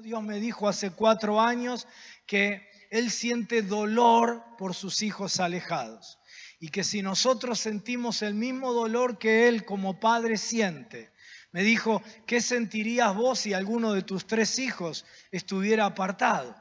Dios me dijo hace 4 años que Él siente dolor por sus hijos alejados y que si nosotros sentimos el mismo dolor que Él como padre siente, me dijo, ¿qué sentirías vos si alguno de tus 3 hijos estuviera apartado?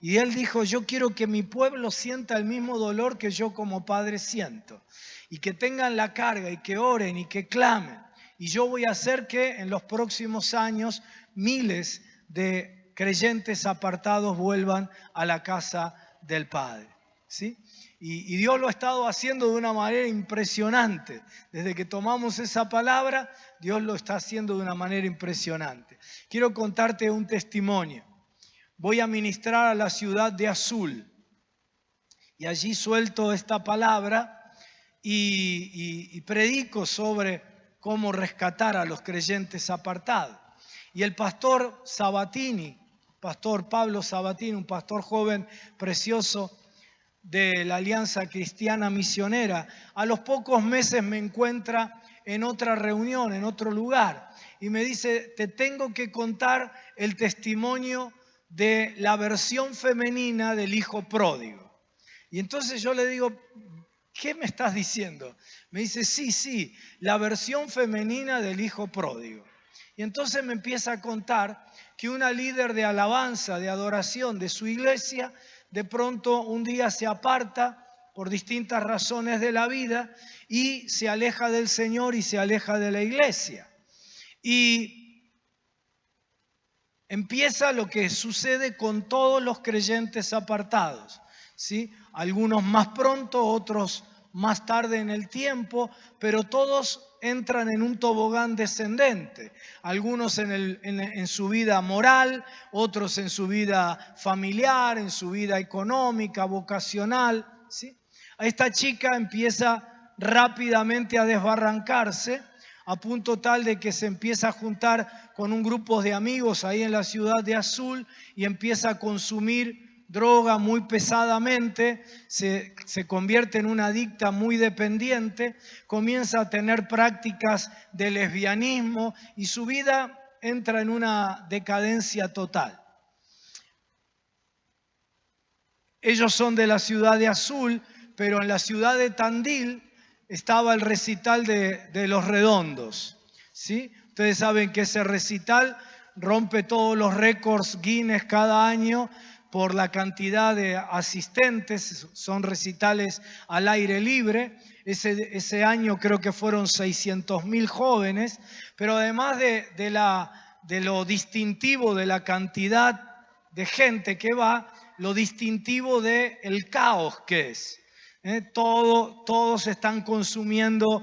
Y Él dijo, yo quiero que mi pueblo sienta el mismo dolor que yo como padre siento y que tengan la carga y que oren y que clamen. Y yo voy a hacer que en los próximos años miles de creyentes apartados vuelvan a la casa del Padre, ¿sí? Y Dios lo ha estado haciendo de una manera impresionante. Desde que tomamos esa palabra, Dios lo está haciendo de una manera impresionante. Quiero contarte un testimonio. Voy a ministrar a la ciudad de Azul y allí suelto esta palabra y predico sobre cómo rescatar a los creyentes apartados. Y el pastor Sabatini, pastor Pablo Sabatini, un pastor joven precioso de la Alianza Cristiana Misionera, a los pocos meses me encuentra en otra reunión, en otro lugar, y me dice, te tengo que contar el testimonio de la versión femenina del hijo pródigo. Y entonces yo le digo, ¿qué me estás diciendo? Me dice, sí, la versión femenina del hijo pródigo. Y entonces me empieza a contar que una líder de alabanza, de adoración de su iglesia, de pronto un día se aparta por distintas razones de la vida y se aleja del Señor y se aleja de la iglesia. Y empieza lo que sucede con todos los creyentes apartados, ¿sí? Algunos más pronto, otros más tarde en el tiempo, pero todos entran en un tobogán descendente. Algunos en su vida moral, otros en su vida familiar, en su vida económica, vocacional, ¿sí? Esta chica empieza rápidamente a desbarrancarse, a punto tal de que se empieza a juntar con un grupo de amigos ahí en la ciudad de Azul y empieza a consumir droga muy pesadamente, se convierte en una adicta muy dependiente, comienza a tener prácticas de lesbianismo y su vida entra en una decadencia total. Ellos son de la ciudad de Azul, pero en la ciudad de Tandil estaba el recital de Los Redondos, ¿sí? Ustedes saben que ese recital rompe todos los récords Guinness cada año por la cantidad de asistentes, son recitales al aire libre. Ese año creo que fueron 600.000 jóvenes, pero además de lo distintivo de la cantidad de gente que va, lo distintivo del caos que es. Todos están consumiendo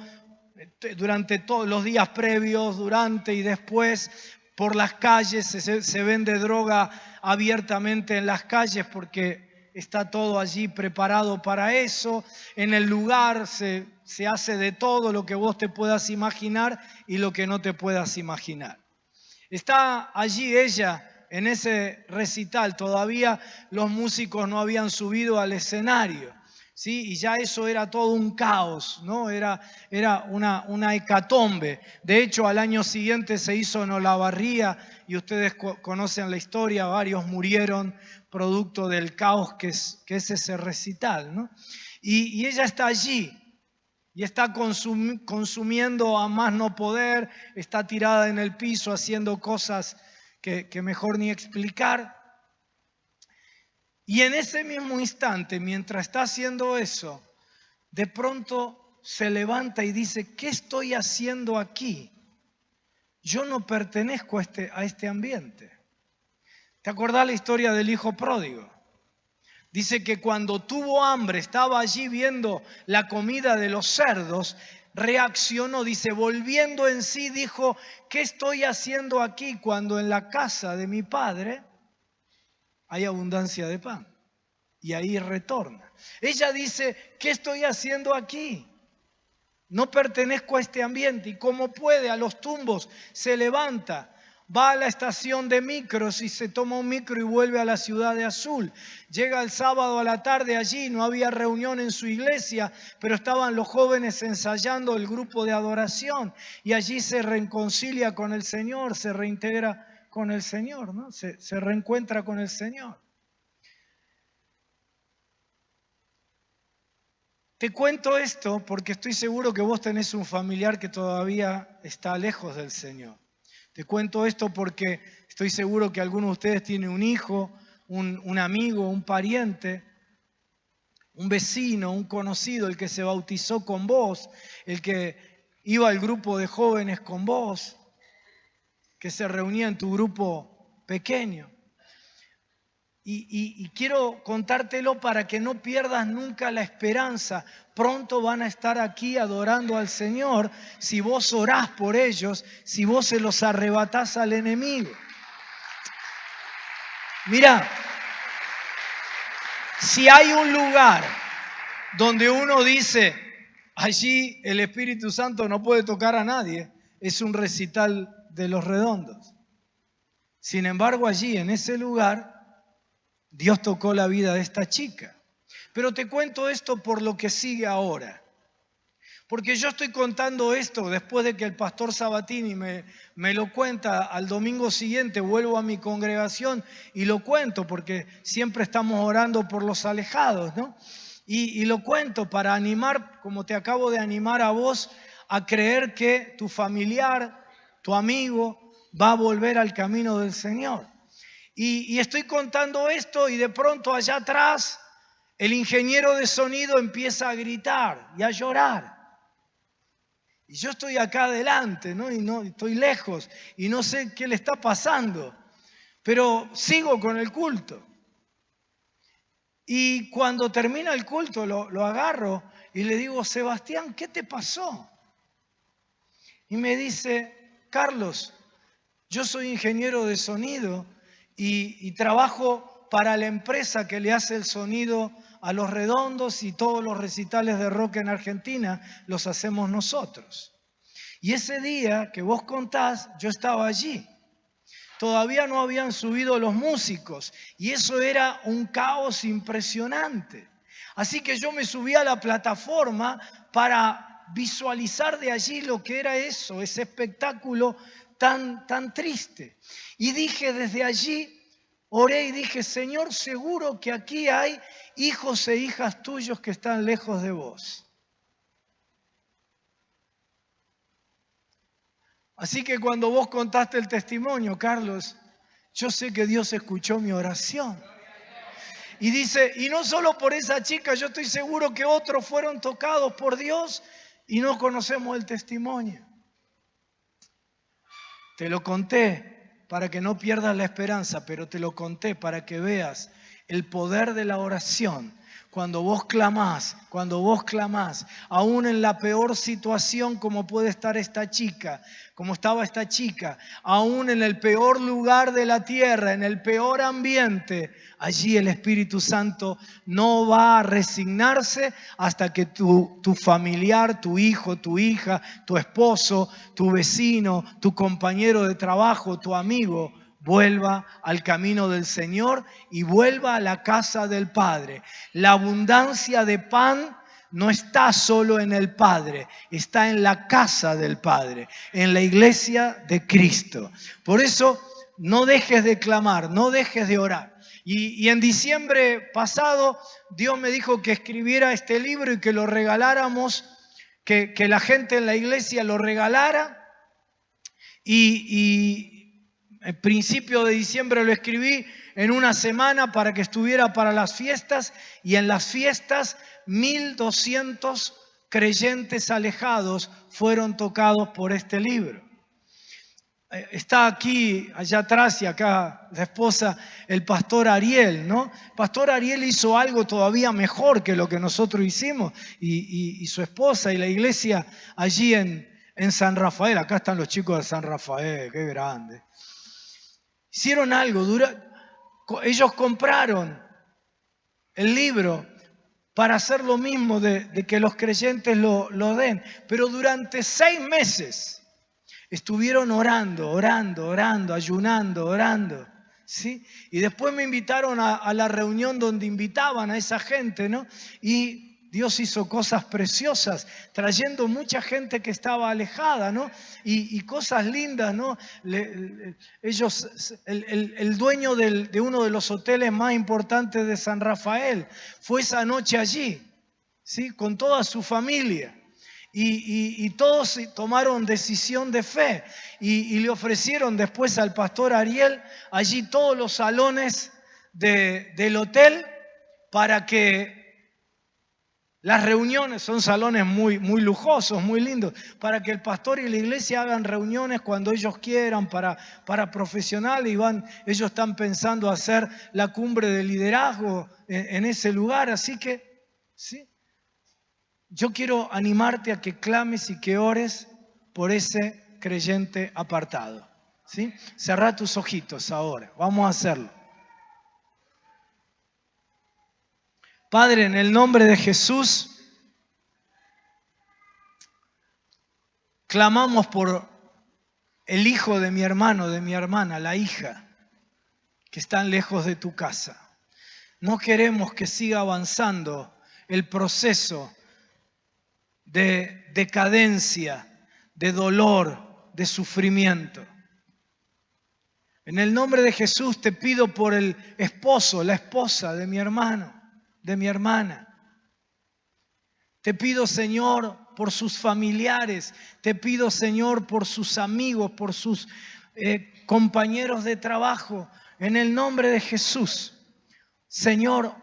durante todos los días previos, durante y después. Por las calles se vende droga abiertamente en las calles porque está todo allí preparado para eso. En el lugar se hace de todo lo que vos te puedas imaginar y lo que no te puedas imaginar. Está allí ella en ese recital, todavía los músicos no habían subido al escenario, ¿sí? Y ya eso era todo un caos, ¿no? Era una hecatombe. De hecho, al año siguiente se hizo en Olavarría y ustedes conocen la historia, varios murieron producto del caos que es ese recital, ¿no? Y ella está allí y está consumiendo a más no poder, está tirada en el piso haciendo cosas que mejor ni explicar. Y en ese mismo instante, mientras está haciendo eso, de pronto se levanta y dice, ¿qué estoy haciendo aquí? Yo no pertenezco a este ambiente. ¿Te acordás la historia del hijo pródigo? Dice que cuando tuvo hambre, estaba allí viendo la comida de los cerdos, reaccionó, dice, volviendo en sí, dijo, ¿qué estoy haciendo aquí cuando en la casa de mi padre hay abundancia de pan? Y ahí retorna. Ella dice, ¿qué estoy haciendo aquí? No pertenezco a este ambiente. Y como puede, a los tumbos, se levanta, va a la estación de micros y se toma un micro y vuelve a la ciudad de Azul. Llega el sábado a la tarde allí, no había reunión en su iglesia, pero estaban los jóvenes ensayando el grupo de adoración y allí se reconcilia con el Señor, se reintegra con el Señor, ¿no? Se reencuentra con el Señor. Te cuento esto porque estoy seguro que vos tenés un familiar que todavía está lejos del Señor. Te cuento esto porque estoy seguro que algunos de ustedes tienen un hijo, un amigo, un pariente, un vecino, un conocido, el que se bautizó con vos, el que iba al grupo de jóvenes con vos, que se reunía en tu grupo pequeño. Y quiero contártelo para que no pierdas nunca la esperanza. Pronto van a estar aquí adorando al Señor si vos orás por ellos, si vos se los arrebatás al enemigo. Mira, si hay un lugar donde uno dice, allí el Espíritu Santo no puede tocar a nadie, es un recital de Los Redondos. Sin embargo, allí, en ese lugar, Dios tocó la vida de esta chica. Pero te cuento esto por lo que sigue ahora. Porque yo estoy contando esto después de que el pastor Sabatini me lo cuenta. Al domingo siguiente vuelvo a mi congregación y lo cuento porque siempre estamos orando por los alejados, ¿no? Y lo cuento para animar, como te acabo de animar a vos, a creer que tu familiar, tu amigo, va a volver al camino del Señor. Y estoy contando esto y de pronto allá atrás el ingeniero de sonido empieza a gritar y a llorar. Y yo estoy acá adelante, ¿no? Y no estoy lejos y no sé qué le está pasando, pero sigo con el culto. Y cuando termina el culto lo agarro y le digo, Sebastián, ¿qué te pasó? Y me dice, Carlos, yo soy ingeniero de sonido y trabajo para la empresa que le hace el sonido a Los Redondos y todos los recitales de rock en Argentina los hacemos nosotros. Y ese día que vos contás, yo estaba allí. Todavía no habían subido los músicos y eso era un caos impresionante. Así que yo me subí a la plataforma para visualizar de allí lo que era eso, ese espectáculo tan triste. Y dije desde allí, oré y dije, Señor, seguro que aquí hay hijos e hijas tuyos que están lejos de vos. Así que cuando vos contaste el testimonio, Carlos, yo sé que Dios escuchó mi oración. Y dice, y no solo por esa chica, yo estoy seguro que otros fueron tocados por Dios y no conocemos el testimonio. Te lo conté para que no pierdas la esperanza, pero te lo conté para que veas el poder de la oración. Cuando vos clamás, aún en la peor situación como puede estar esta chica, como estaba esta chica, aún en el peor lugar de la tierra, en el peor ambiente, allí el Espíritu Santo no va a resignarse hasta que tu familiar, tu hijo, tu hija, tu esposo, tu vecino, tu compañero de trabajo, tu amigo, vuelva al camino del Señor y vuelva a la casa del Padre. La abundancia de pan no está solo en el Padre, está en la casa del Padre, en la iglesia de Cristo. Por eso no dejes de clamar, no dejes de orar. Y en diciembre pasado Dios me dijo que escribiera este libro y que lo regaláramos, que la gente en la iglesia lo regalara. Y el principio de diciembre lo escribí en una semana para que estuviera para las fiestas, y en las fiestas 1.200 creyentes alejados fueron tocados por este libro. Está aquí, allá atrás y acá la esposa, el pastor Ariel, ¿no? El pastor Ariel hizo algo todavía mejor que lo que nosotros hicimos, y su esposa y la iglesia allí en San Rafael. Acá están los chicos de San Rafael, qué grande. Hicieron algo, ellos compraron el libro para hacer lo mismo de que los creyentes lo den, pero durante 6 meses estuvieron orando, ayunando, orando, ¿sí? Y después me invitaron a la reunión donde invitaban a esa gente, ¿no? Y Dios hizo cosas preciosas, trayendo mucha gente que estaba alejada, ¿no? Y cosas lindas, ¿no? El dueño de uno de los hoteles más importantes de San Rafael fue esa noche allí, ¿sí? Con toda su familia. Y todos tomaron decisión de fe y le ofrecieron después al pastor Ariel allí todos los salones del hotel para que las reuniones, son salones muy, muy lujosos, muy lindos, para que el pastor y la iglesia hagan reuniones cuando ellos quieran para profesionales ellos están pensando hacer la cumbre de liderazgo en ese lugar, así que, ¿sí? Yo quiero animarte a que clames y que ores por ese creyente apartado, ¿sí? Cerrá tus ojitos ahora, vamos a hacerlo. Padre, en el nombre de Jesús, clamamos por el hijo de mi hermano, de mi hermana, la hija, que están lejos de tu casa. No queremos que siga avanzando el proceso de decadencia, de dolor, de sufrimiento. En el nombre de Jesús te pido por el esposo, la esposa de mi hermano, de mi hermana. Te pido, Señor, por sus familiares. Te pido, Señor, por sus amigos, por sus compañeros de trabajo. En el nombre de Jesús. Señor,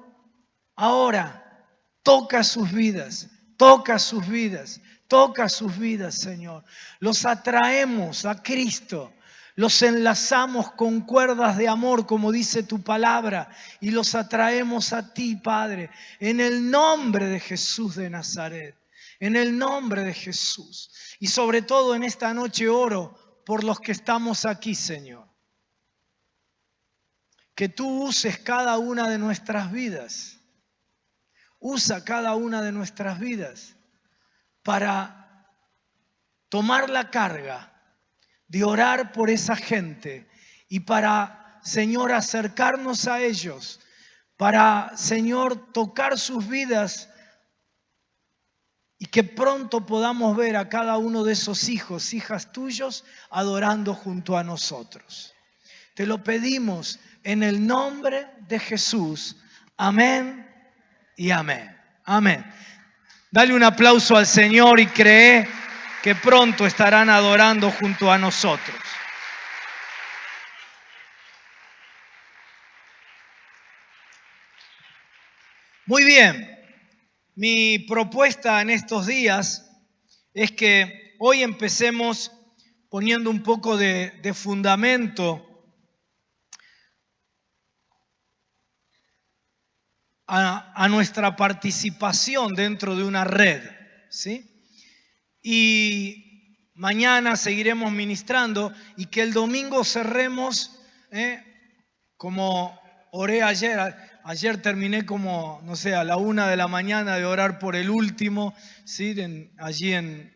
ahora toca sus vidas. Toca sus vidas. Toca sus vidas, Señor. Los atraemos a Cristo. Los enlazamos con cuerdas de amor, como dice tu palabra, y los atraemos a ti, Padre, en el nombre de Jesús de Nazaret, en el nombre de Jesús. Y sobre todo en esta noche oro por los que estamos aquí, Señor. Que tú uses cada una de nuestras vidas. Usa cada una de nuestras vidas para tomar la carga de orar por esa gente y para, Señor, acercarnos a ellos, para, Señor, tocar sus vidas y que pronto podamos ver a cada uno de esos hijos, hijas tuyos, adorando junto a nosotros. Te lo pedimos en el nombre de Jesús. Amén y amén. Amén. Dale un aplauso al Señor y cree que pronto estarán adorando junto a nosotros. Muy bien, mi propuesta en estos días es que hoy empecemos poniendo un poco de fundamento a nuestra participación dentro de una red, ¿sí? Y mañana seguiremos ministrando y que el domingo cerremos, como oré ayer. Ayer terminé como, no sé, a la 1 de la mañana de orar por el último, ¿sí? Allí en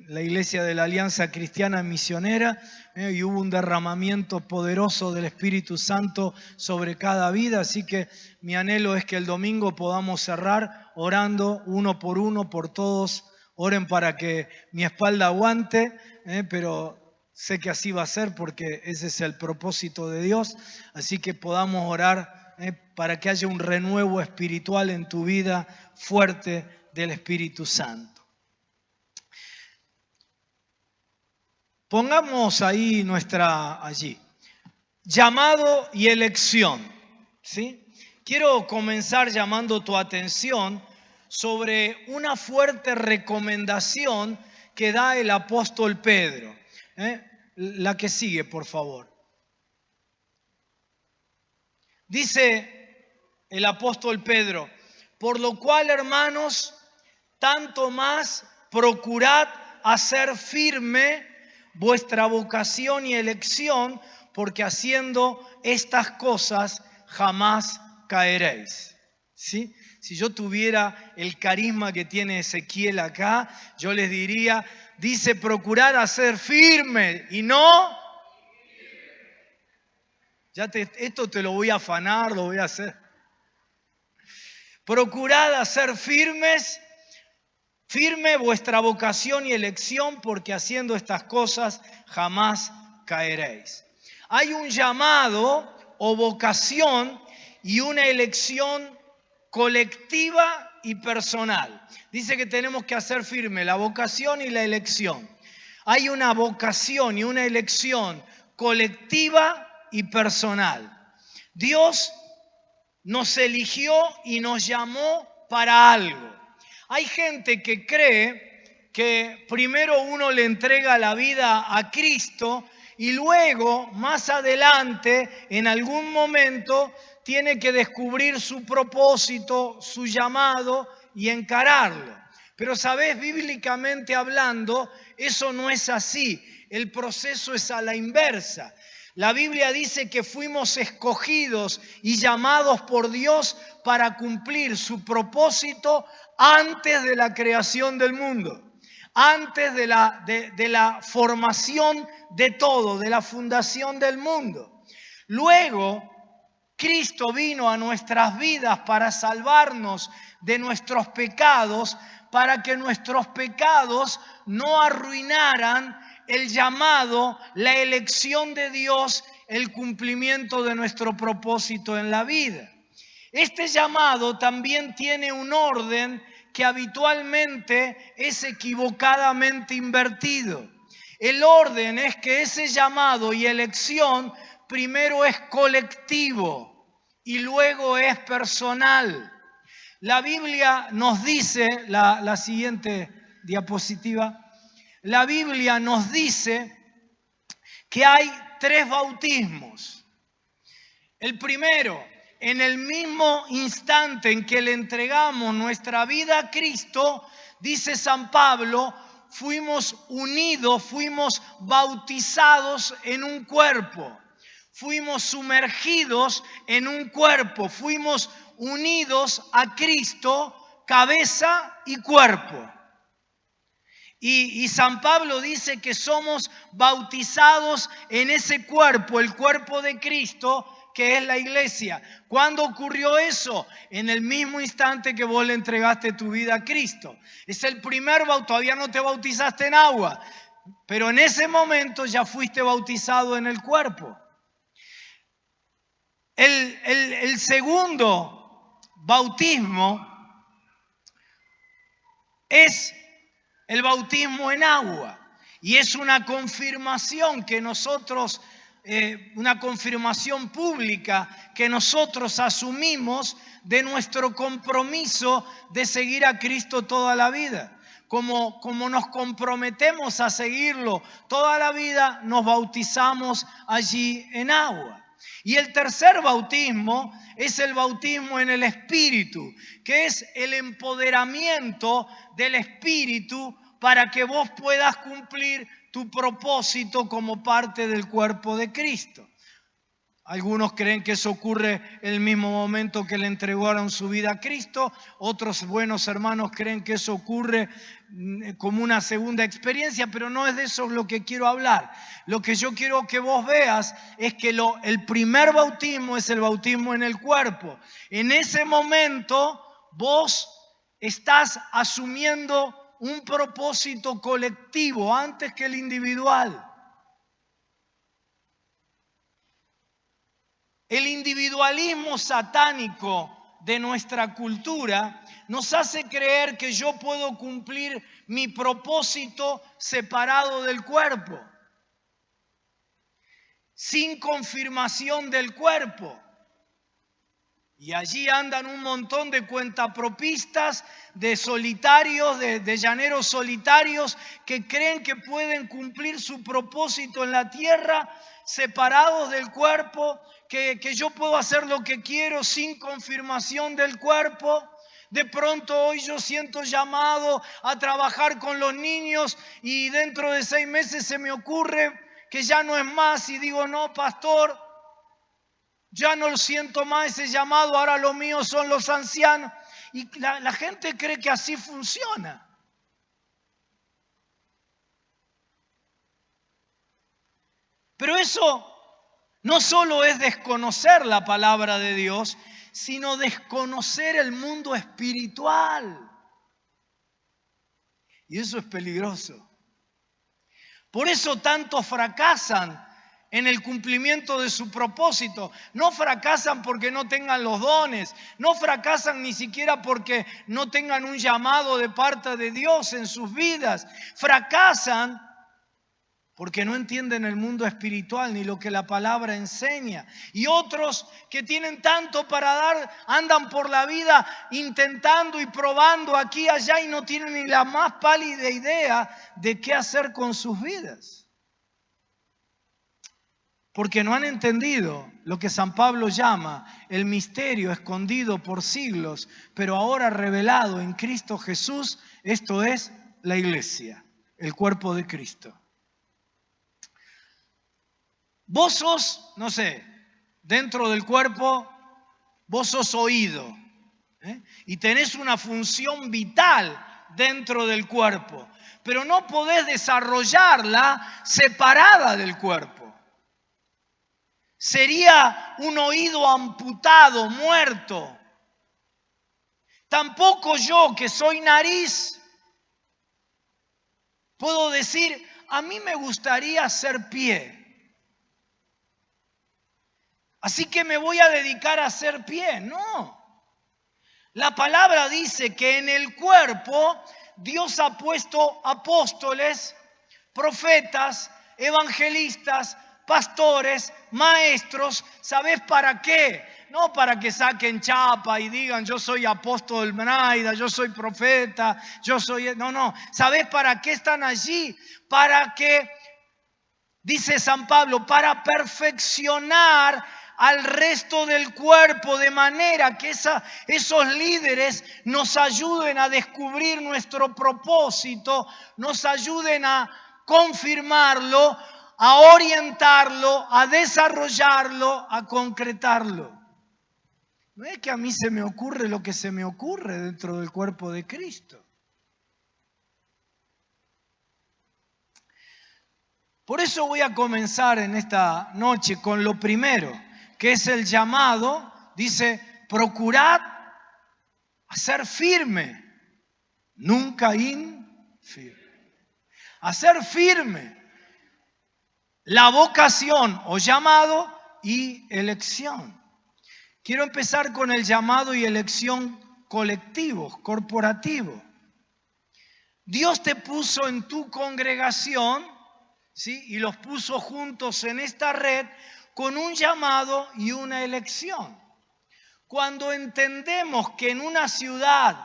la iglesia de la Alianza Cristiana Misionera, y hubo un derramamiento poderoso del Espíritu Santo sobre cada vida. Así que mi anhelo es que el domingo podamos cerrar orando uno por todos. Oren para que mi espalda aguante, pero sé que así va a ser porque ese es el propósito de Dios. Así que podamos orar para que haya un renuevo espiritual en tu vida fuerte del Espíritu Santo. Pongamos ahí allí. Llamado y elección, ¿sí? Quiero comenzar llamando tu atención sobre una fuerte recomendación que da el apóstol Pedro. La que sigue, por favor. Dice el apóstol Pedro: por lo cual, hermanos, tanto más procurad hacer firme vuestra vocación y elección, porque haciendo estas cosas jamás caeréis. ¿Sí? Si yo tuviera el carisma que tiene Ezequiel acá, yo les diría, dice procurar hacer firme y no... esto te lo voy a afanar, lo voy a hacer. Procurad hacer firme vuestra vocación y elección, porque haciendo estas cosas jamás caeréis. Hay un llamado o vocación y una elección colectiva y personal. Dice que tenemos que hacer firme la vocación y la elección. Hay una vocación y una elección colectiva y personal. Dios nos eligió y nos llamó para algo. Hay gente que cree que primero uno le entrega la vida a Cristo y luego, más adelante, en algún momento, tiene que descubrir su propósito, su llamado y encararlo. Pero, ¿sabés? Bíblicamente hablando, eso no es así. El proceso es a la inversa. La Biblia dice que fuimos escogidos y llamados por Dios para cumplir su propósito antes de la creación del mundo, antes de la formación de todo, de la fundación del mundo. Luego, Cristo vino a nuestras vidas para salvarnos de nuestros pecados, para que nuestros pecados no arruinaran el llamado, la elección de Dios, el cumplimiento de nuestro propósito en la vida. Este llamado también tiene un orden que habitualmente es equivocadamente invertido. El orden es que ese llamado y elección primero es colectivo y luego es personal. La Biblia nos dice, la siguiente diapositiva, la Biblia nos dice que hay 3 bautismos. El primero, en el mismo instante en que le entregamos nuestra vida a Cristo, dice San Pablo, fuimos unidos, fuimos bautizados en un cuerpo, fuimos sumergidos en un cuerpo, fuimos unidos a Cristo, cabeza y cuerpo. Y San Pablo dice que somos bautizados en ese cuerpo, el cuerpo de Cristo, que es la iglesia. ¿Cuándo ocurrió eso? En el mismo instante que vos le entregaste tu vida a Cristo. Es el primer bautismo, todavía no te bautizaste en agua, pero en ese momento ya fuiste bautizado en el cuerpo. El segundo bautismo es el bautismo en agua y es una confirmación que nosotros, una confirmación pública que nosotros asumimos de nuestro compromiso de seguir a Cristo toda la vida. Como nos comprometemos a seguirlo toda la vida, nos bautizamos allí en agua. Y el tercer bautismo es el bautismo en el Espíritu, que es el empoderamiento del Espíritu para que vos puedas cumplir tu propósito como parte del cuerpo de Cristo. Algunos creen que eso ocurre en el mismo momento que le entregaron su vida a Cristo. Otros buenos hermanos creen que eso ocurre como una segunda experiencia, pero no es de eso lo que quiero hablar. Lo que yo quiero que vos veas es que el primer bautismo es el bautismo en el cuerpo. En ese momento vos estás asumiendo un propósito colectivo antes que el individual. El individualismo satánico de nuestra cultura nos hace creer que yo puedo cumplir mi propósito separado del cuerpo, sin confirmación del cuerpo. Y allí andan un montón de cuentapropistas, de solitarios, de llaneros solitarios que creen que pueden cumplir su propósito en la tierra separados del cuerpo, que yo puedo hacer lo que quiero sin confirmación del cuerpo. De pronto hoy yo siento llamado a trabajar con los niños y dentro de 6 meses se me ocurre que ya no es más y digo, no, pastor, ya no siento más ese llamado, ahora lo mío son los ancianos. Y la gente cree que así funciona. Pero eso no solo es desconocer la palabra de Dios, sino desconocer el mundo espiritual. Y eso es peligroso. Por eso tantos fracasan en el cumplimiento de su propósito. No fracasan porque no tengan los dones, no fracasan ni siquiera porque no tengan un llamado de parte de Dios en sus vidas. Fracasan porque no entienden el mundo espiritual ni lo que la palabra enseña. Y otros que tienen tanto para dar, andan por la vida intentando y probando aquí y allá y no tienen ni la más pálida idea de qué hacer con sus vidas. Porque no han entendido lo que San Pablo llama el misterio escondido por siglos, pero ahora revelado en Cristo Jesús. Esto es la iglesia, el cuerpo de Cristo. Vos sos, no sé, dentro del cuerpo, vos sos oído, y tenés una función vital dentro del cuerpo, pero no podés desarrollarla separada del cuerpo. Sería un oído amputado, muerto. Tampoco yo, que soy nariz, puedo decir, a mí me gustaría ser pie. Así que me voy a dedicar a ser pie. No. La palabra dice que en el cuerpo Dios ha puesto apóstoles, profetas, evangelistas, pastores, maestros. ¿Sabés para qué? No para que saquen chapa y digan yo soy apóstol Braida, yo soy profeta, yo soy... No. ¿Sabés para qué están allí? Para que, dice San Pablo, para perfeccionar al resto del cuerpo, de manera que esos líderes nos ayuden a descubrir nuestro propósito, nos ayuden a confirmarlo, a orientarlo, a desarrollarlo, a concretarlo. No es que a mí se me ocurre lo que se me ocurre dentro del cuerpo de Cristo. Por eso voy a comenzar en esta noche con lo primero, que es el llamado. Dice, procurad a ser firme, nunca infirme. A ser firme. La vocación o llamado y elección. Quiero empezar con el llamado y elección colectivos, corporativos. Dios te puso en tu congregación, ¿sí? Y los puso juntos en esta red con un llamado y una elección. Cuando entendemos que en una ciudad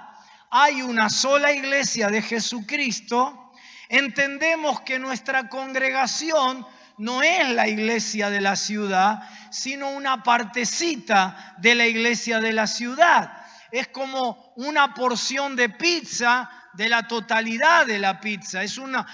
hay una sola iglesia de Jesucristo, entendemos que nuestra congregación no es la iglesia de la ciudad, sino una partecita de la iglesia de la ciudad. Es como una porción de pizza de la totalidad de la pizza. Es una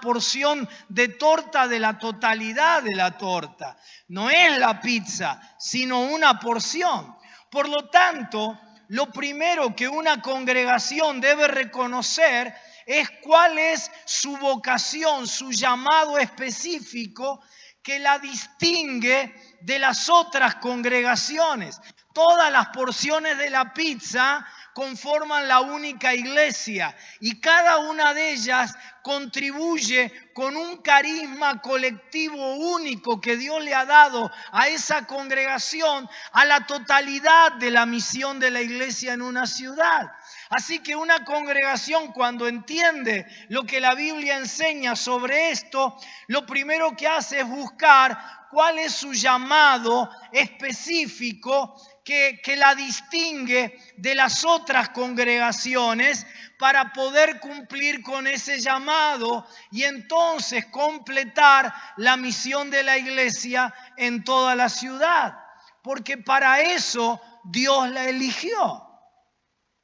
porción de torta de la totalidad de la torta. No es la pizza, sino una porción. Por lo tanto, lo primero que una congregación debe reconocer es cuál es su vocación, su llamado específico que la distingue de las otras congregaciones. Todas las porciones de la pizza conforman la única iglesia y cada una de ellas contribuye con un carisma colectivo único que Dios le ha dado a esa congregación, a la totalidad de la misión de la iglesia en una ciudad. Así que una congregación, cuando entiende lo que la Biblia enseña sobre esto, lo primero que hace es buscar cuál es su llamado específico que la distingue de las otras congregaciones para poder cumplir con ese llamado y entonces completar la misión de la iglesia en toda la ciudad. Porque para eso Dios la eligió.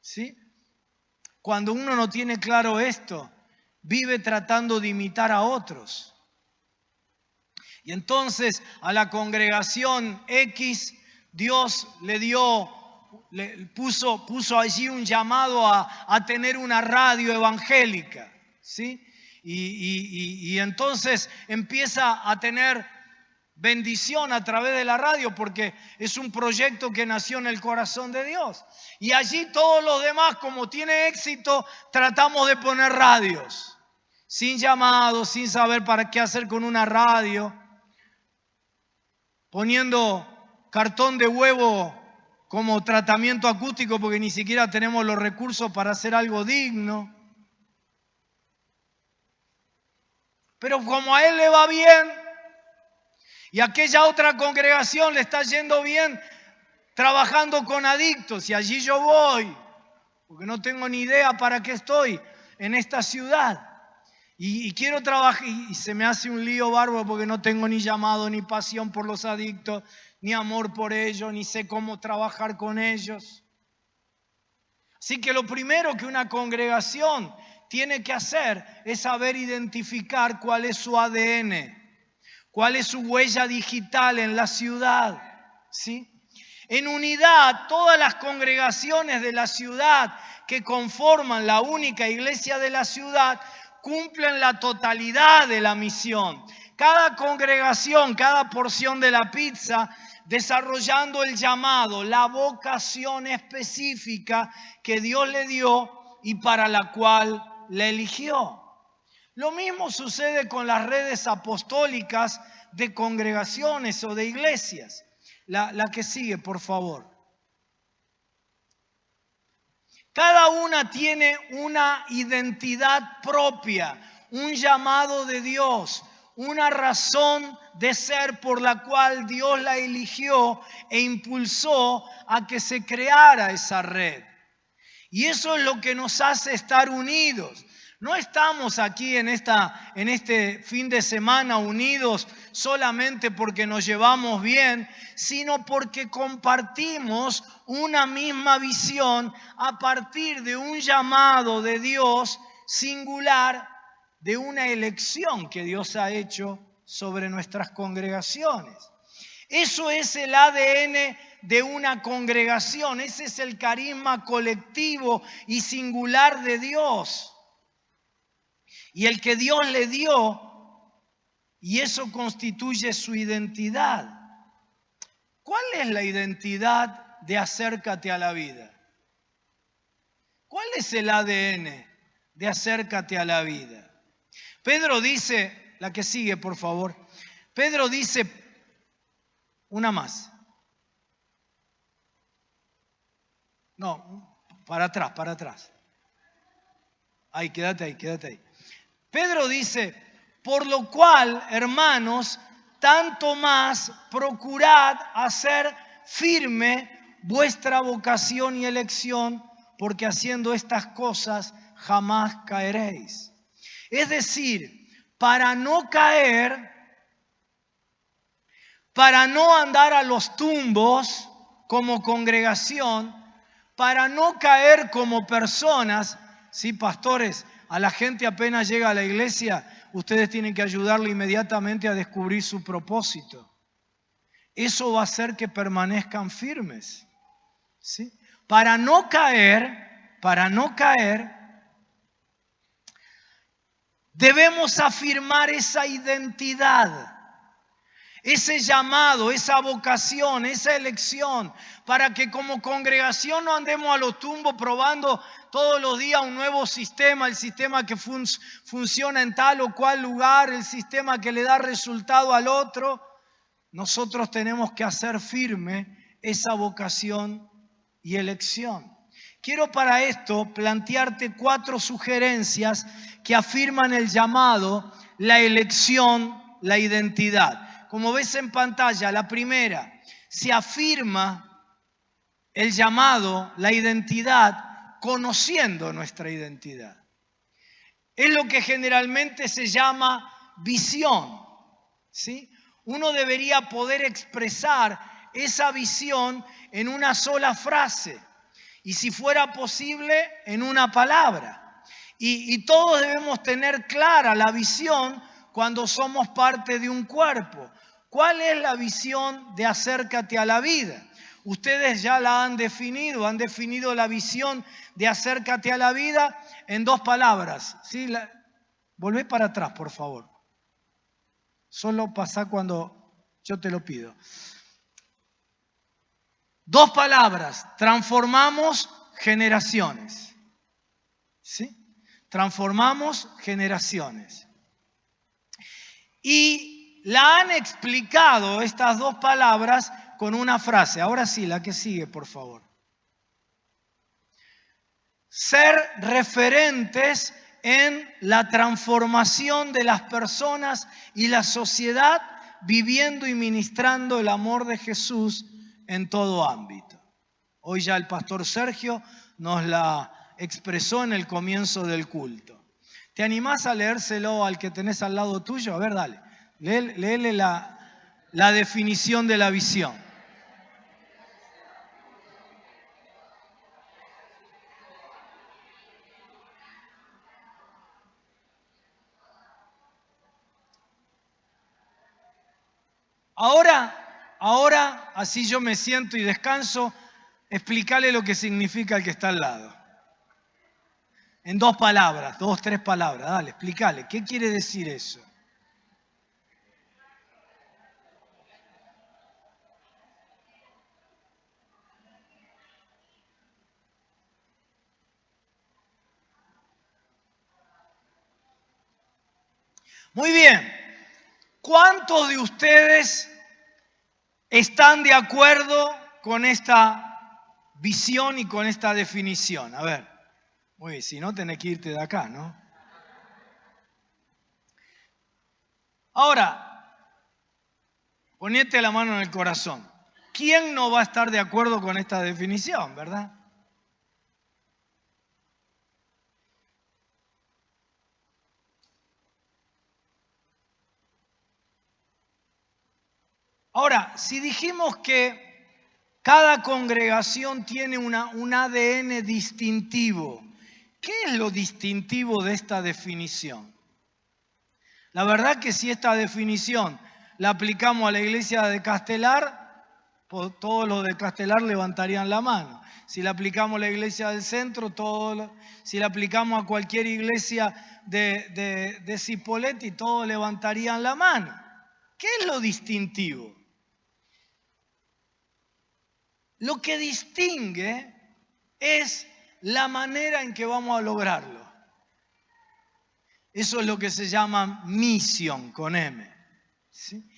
¿Sí? Cuando uno no tiene claro esto, vive tratando de imitar a otros. Y entonces a la congregación X, Dios puso allí un llamado a tener una radio evangélica, ¿sí? Y entonces empieza a tener bendición a través de la radio porque es un proyecto que nació en el corazón de Dios. Y allí todos los demás, como tiene éxito, tratamos de poner radios. Sin llamado, sin saber para qué hacer con una radio. Poniendo cartón de huevo como tratamiento acústico porque ni siquiera tenemos los recursos para hacer algo digno. Pero como a él le va bien y a aquella otra congregación le está yendo bien trabajando con adictos y allí yo voy, porque no tengo ni idea para qué estoy en esta ciudad. Y quiero trabajar y se me hace un lío bárbaro porque no tengo ni llamado, ni pasión por los adictos, ni amor por ellos, ni sé cómo trabajar con ellos. Así que lo primero que una congregación tiene que hacer es saber identificar cuál es su ADN, cuál es su huella digital en la ciudad, ¿sí? En unidad, todas las congregaciones de la ciudad que conforman la única iglesia de la ciudad cumplen la totalidad de la misión. Cada congregación, cada porción de la pizza, desarrollando el llamado, la vocación específica que Dios le dio y para la cual la eligió. Lo mismo sucede con las redes apostólicas de congregaciones o de iglesias. La que sigue, por favor. Cada una tiene una identidad propia, un llamado de Dios, una razón de ser por la cual Dios la eligió e impulsó a que se creara esa red. Y eso es lo que nos hace estar unidos. No estamos aquí en este fin de semana unidos solamente porque nos llevamos bien, sino porque compartimos una misma visión a partir de un llamado de Dios singular, de una elección que Dios ha hecho sobre nuestras congregaciones. Eso es el ADN de una congregación, ese es el carisma colectivo y singular de Dios. Y el que Dios le dio, y eso constituye su identidad. ¿Cuál es la identidad de Acércate a la Vida? ¿Cuál es el ADN de Acércate a la Vida? Pedro dice, la que sigue por favor, Pedro dice, una más. No, para atrás. Ahí, quédate ahí. Pedro dice, por lo cual, hermanos, tanto más procurad hacer firme vuestra vocación y elección, porque haciendo estas cosas jamás caeréis. Es decir, para no caer, para no andar a los tumbos como congregación, para no caer como personas, sí, pastores, a la gente apenas llega a la iglesia, ustedes tienen que ayudarle inmediatamente a descubrir su propósito. Eso va a hacer que permanezcan firmes, ¿sí? Para no caer, debemos afirmar esa identidad, ese llamado, esa vocación, esa elección, para que como congregación no andemos a los tumbos probando todos los días un nuevo sistema, el sistema que funciona en tal o cual lugar, el sistema que le da resultado al otro. Nosotros tenemos que hacer firme esa vocación y elección. Quiero para esto plantearte 4 sugerencias que afirman el llamado, la elección, la identidad. Como ves en pantalla, la primera, se afirma el llamado, la identidad, conociendo nuestra identidad. Es lo que generalmente se llama visión, ¿sí? Uno debería poder expresar esa visión en una sola frase y, si fuera posible, en una palabra. Y todos debemos tener clara la visión cuando somos parte de un cuerpo. ¿Cuál es la visión de Acércate a la Vida? Ustedes ya la han definido la visión de Acércate a la Vida en 2 palabras. ¿Sí? Volvé para atrás, por favor. Solo pasá cuando Yo te lo pido. 2 palabras, transformamos generaciones. ¿Sí? Transformamos generaciones. Y la han explicado estas 2 palabras con una frase. Ahora sí, la que sigue, por favor. Ser referentes en la transformación de las personas y la sociedad, viviendo y ministrando el amor de Jesús en todo ámbito. Hoy ya el pastor Sergio nos la expresó en el comienzo del culto. ¿Te animás a leérselo al que tenés al lado tuyo? A ver, dale. Léele la definición de la visión. Ahora, así yo me siento y descanso, explícale lo que significa el que está al lado. En 2 palabras, 2, 3 palabras, dale, explícale. ¿Qué quiere decir eso? Muy bien. ¿Cuántos de ustedes están de acuerdo con esta visión y con esta definición? A ver, muy bien, si no tenés que irte de acá, ¿no? Ahora, ponete la mano en el corazón. ¿Quién no va a estar de acuerdo con esta definición, verdad? Ahora, si dijimos que cada congregación tiene un ADN distintivo, ¿qué es lo distintivo de esta definición? La verdad que si esta definición la aplicamos a la iglesia de Castelar, todos los de Castelar levantarían la mano. Si la aplicamos a la iglesia del centro, si la aplicamos a cualquier iglesia de Cipolletti, todos levantarían la mano. ¿Qué es lo distintivo? Lo que distingue es la manera en que vamos a lograrlo. Eso es lo que se llama misión con M. ¿Sí?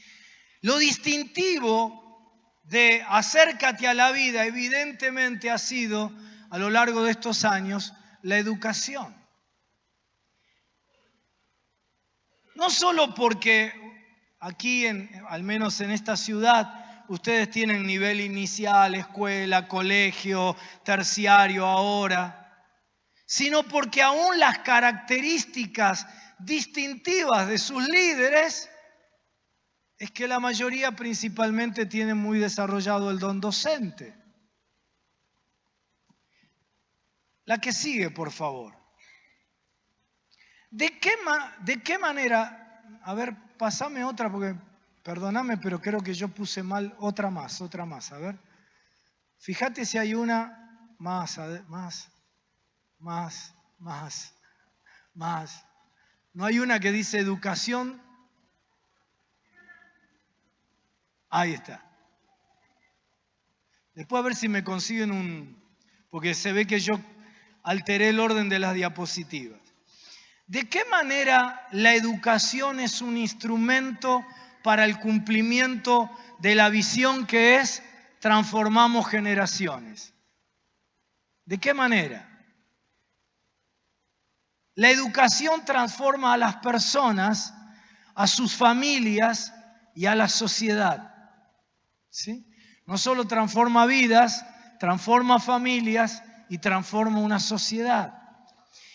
Lo distintivo de Acércate a la Vida evidentemente ha sido, a lo largo de estos años, la educación. No solo porque aquí, al menos en esta ciudad, ustedes tienen nivel inicial, escuela, colegio, terciario ahora, sino porque aún las características distintivas de sus líderes es que la mayoría principalmente tienen muy desarrollado el don docente. La que sigue, por favor. ¿De qué manera? A ver, pasame otra porque, perdóname, pero creo que yo puse mal otra más. A ver. Fíjate si hay una más. ¿No hay una que dice educación? Ahí está. Después a ver si me consiguen porque se ve que yo alteré el orden de las diapositivas. ¿De qué manera la educación es un instrumento para el cumplimiento de la visión que es transformamos generaciones? ¿De qué manera? La educación transforma a las personas, a sus familias y a la sociedad. ¿Sí? No solo transforma vidas, transforma familias y transforma una sociedad.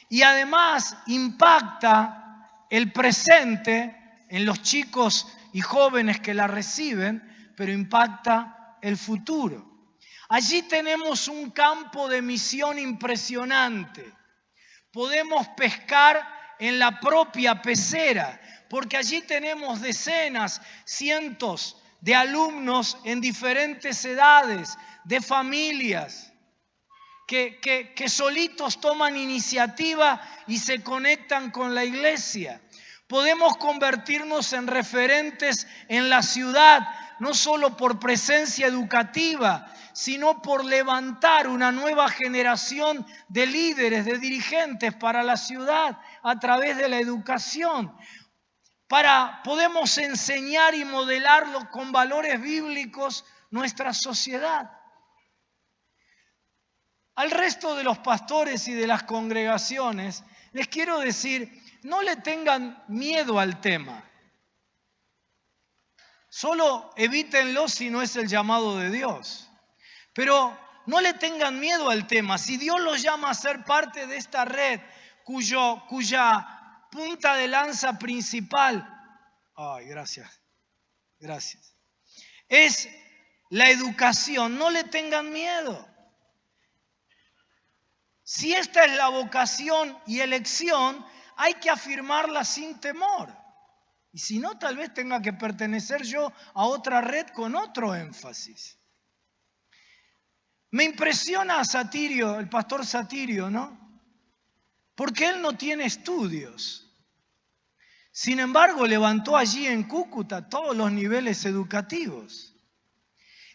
Y además impacta el presente en los chicos y jóvenes que la reciben, pero impacta el futuro. Allí tenemos un campo de misión impresionante. Podemos pescar en la propia pecera, porque allí tenemos decenas, cientos de alumnos en diferentes edades, de familias, que solitos toman iniciativa y se conectan con la iglesia. Podemos convertirnos en referentes en la ciudad, no solo por presencia educativa, sino por levantar una nueva generación de líderes, de dirigentes para la ciudad a través de la educación. Podemos enseñar y modelarlo con valores bíblicos nuestra sociedad. Al resto de los pastores y de las congregaciones, les quiero decir, no le tengan miedo al tema. Solo evítenlo si no es el llamado de Dios. Pero no le tengan miedo al tema. Si Dios los llama a ser parte de esta red cuya punta de lanza principal, gracias, es la educación, no le tengan miedo. Si esta es la vocación y elección, hay que afirmarla sin temor. Y si no, tal vez tenga que pertenecer yo a otra red con otro énfasis. Me impresiona a Satirio, el pastor Satirio, ¿no? Porque él no tiene estudios. Sin embargo, levantó allí en Cúcuta todos los niveles educativos.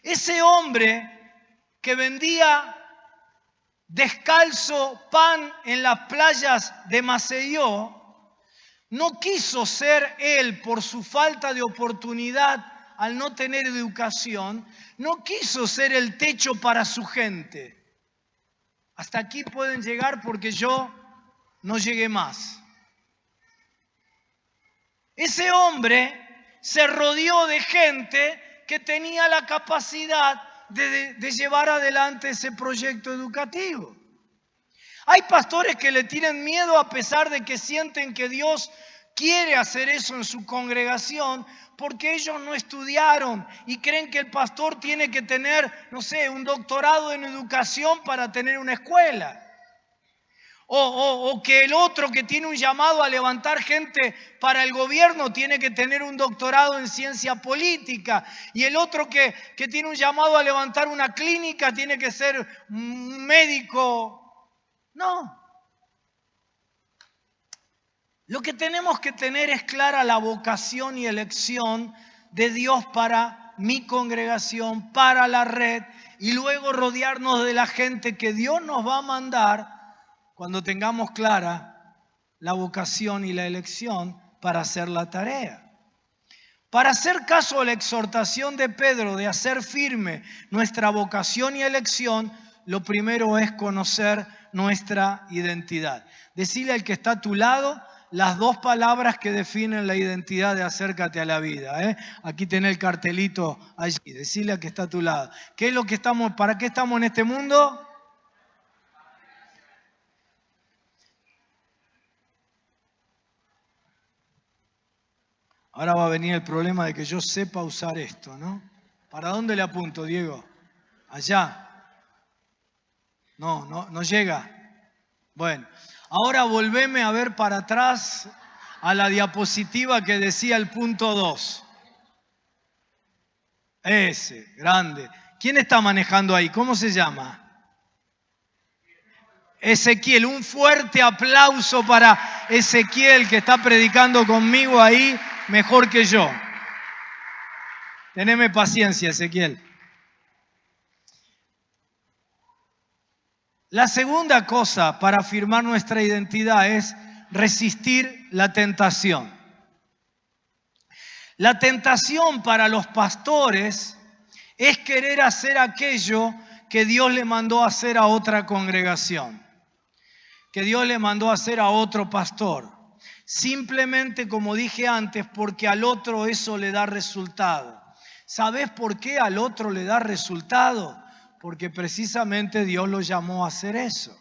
Ese hombre que vendía descalzo pan en las playas de Maceió, no quiso ser él, por su falta de oportunidad al no tener educación, no quiso ser el techo para su gente. Hasta aquí pueden llegar porque yo no llegué más. Ese hombre se rodeó de gente que tenía la capacidad de llevar adelante ese proyecto educativo. Hay pastores que le tienen miedo a pesar de que sienten que Dios quiere hacer eso en su congregación porque ellos no estudiaron y creen que el pastor tiene que tener, no sé, un doctorado en educación para tener una escuela. O que el otro que tiene un llamado a levantar gente para el gobierno tiene que tener un doctorado en ciencia política. Y el otro que tiene un llamado a levantar una clínica tiene que ser un médico. No. Lo que tenemos que tener es clara la vocación y elección de Dios para mi congregación, para la red, y luego rodearnos de la gente que Dios nos va a mandar cuando tengamos clara la vocación y la elección para hacer la tarea. Para hacer caso a la exhortación de Pedro de hacer firme nuestra vocación y elección, lo primero es conocer nuestra identidad. Decile al que está a tu lado las dos palabras que definen la identidad de acércate a la vida. Aquí tenés el cartelito allí. Decile al que está a tu lado. ¿Qué es lo que para qué estamos en este mundo? Ahora va a venir el problema de que yo sepa usar esto, ¿no? ¿Para dónde le apunto, Diego? Allá. No llega. Bueno, ahora volveme a ver para atrás a la diapositiva que decía el punto 2. Ese, grande. ¿Quién está manejando ahí? ¿Cómo se llama? Ezequiel. Un fuerte aplauso para Ezequiel que está predicando conmigo ahí mejor que yo. Teneme paciencia, Ezequiel. La segunda cosa para afirmar nuestra identidad es resistir la tentación. La tentación para los pastores es querer hacer aquello que Dios le mandó a hacer a otra congregación, que Dios le mandó a hacer a otro pastor. Simplemente, como dije antes, porque al otro eso le da resultado. ¿Sabes por qué al otro le da resultado? Porque precisamente Dios lo llamó a hacer eso.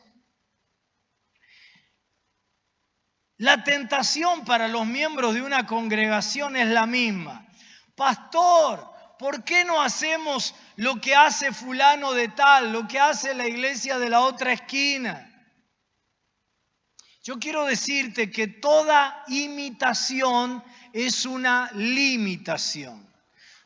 La tentación para los miembros de una congregación es la misma. Pastor, ¿por qué no hacemos lo que hace fulano de tal, lo que hace la iglesia de la otra esquina? Yo quiero decirte que toda imitación es una limitación.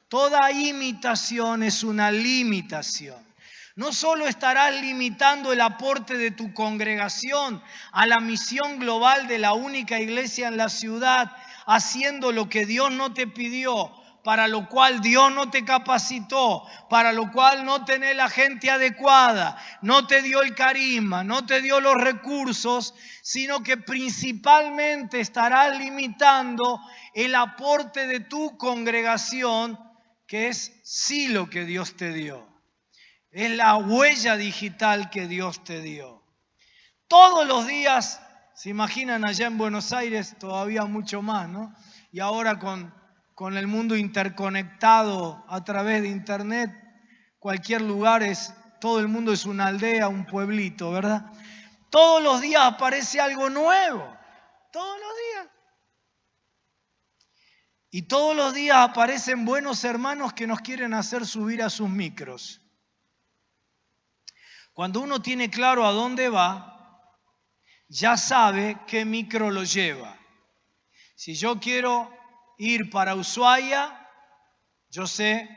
Toda imitación es una limitación. No solo estarás limitando el aporte de tu congregación a la misión global de la única iglesia en la ciudad, haciendo lo que Dios no te pidió, para lo cual Dios no te capacitó, para lo cual no tenés la gente adecuada, no te dio el carisma, no te dio los recursos, sino que principalmente estarás limitando el aporte de tu congregación, que es sí lo que Dios te dio. Es la huella digital que Dios te dio. Todos los días, se imaginan allá en Buenos Aires, todavía mucho más, ¿no? Y ahora con el mundo interconectado a través de internet, cualquier lugar todo el mundo es una aldea, un pueblito, ¿verdad? Todos los días aparece algo nuevo, todos los días. Y todos los días aparecen buenos hermanos que nos quieren hacer subir a sus micros. Cuando uno tiene claro a dónde va, ya sabe qué micro lo lleva. Si yo quiero ir para Ushuaia, yo sé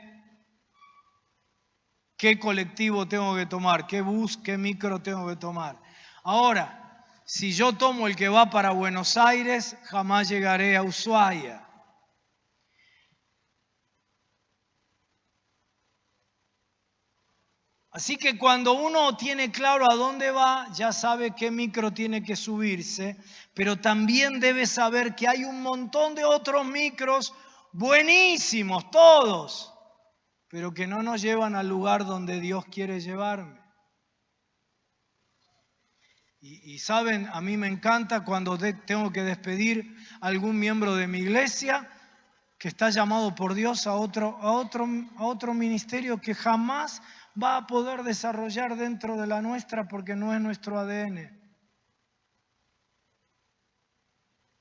qué colectivo tengo que tomar, qué bus, qué micro tengo que tomar. Ahora, si yo tomo el que va para Buenos Aires, jamás llegaré a Ushuaia. Así que cuando uno tiene claro a dónde va, ya sabe qué micro tiene que subirse, pero también debe saber que hay un montón de otros micros buenísimos, todos, pero que no nos llevan al lugar donde Dios quiere llevarme. Y saben, a mí me encanta cuando tengo que despedir a algún miembro de mi iglesia que está llamado por Dios a otro ministerio que jamás va a poder desarrollar dentro de la nuestra porque no es nuestro ADN.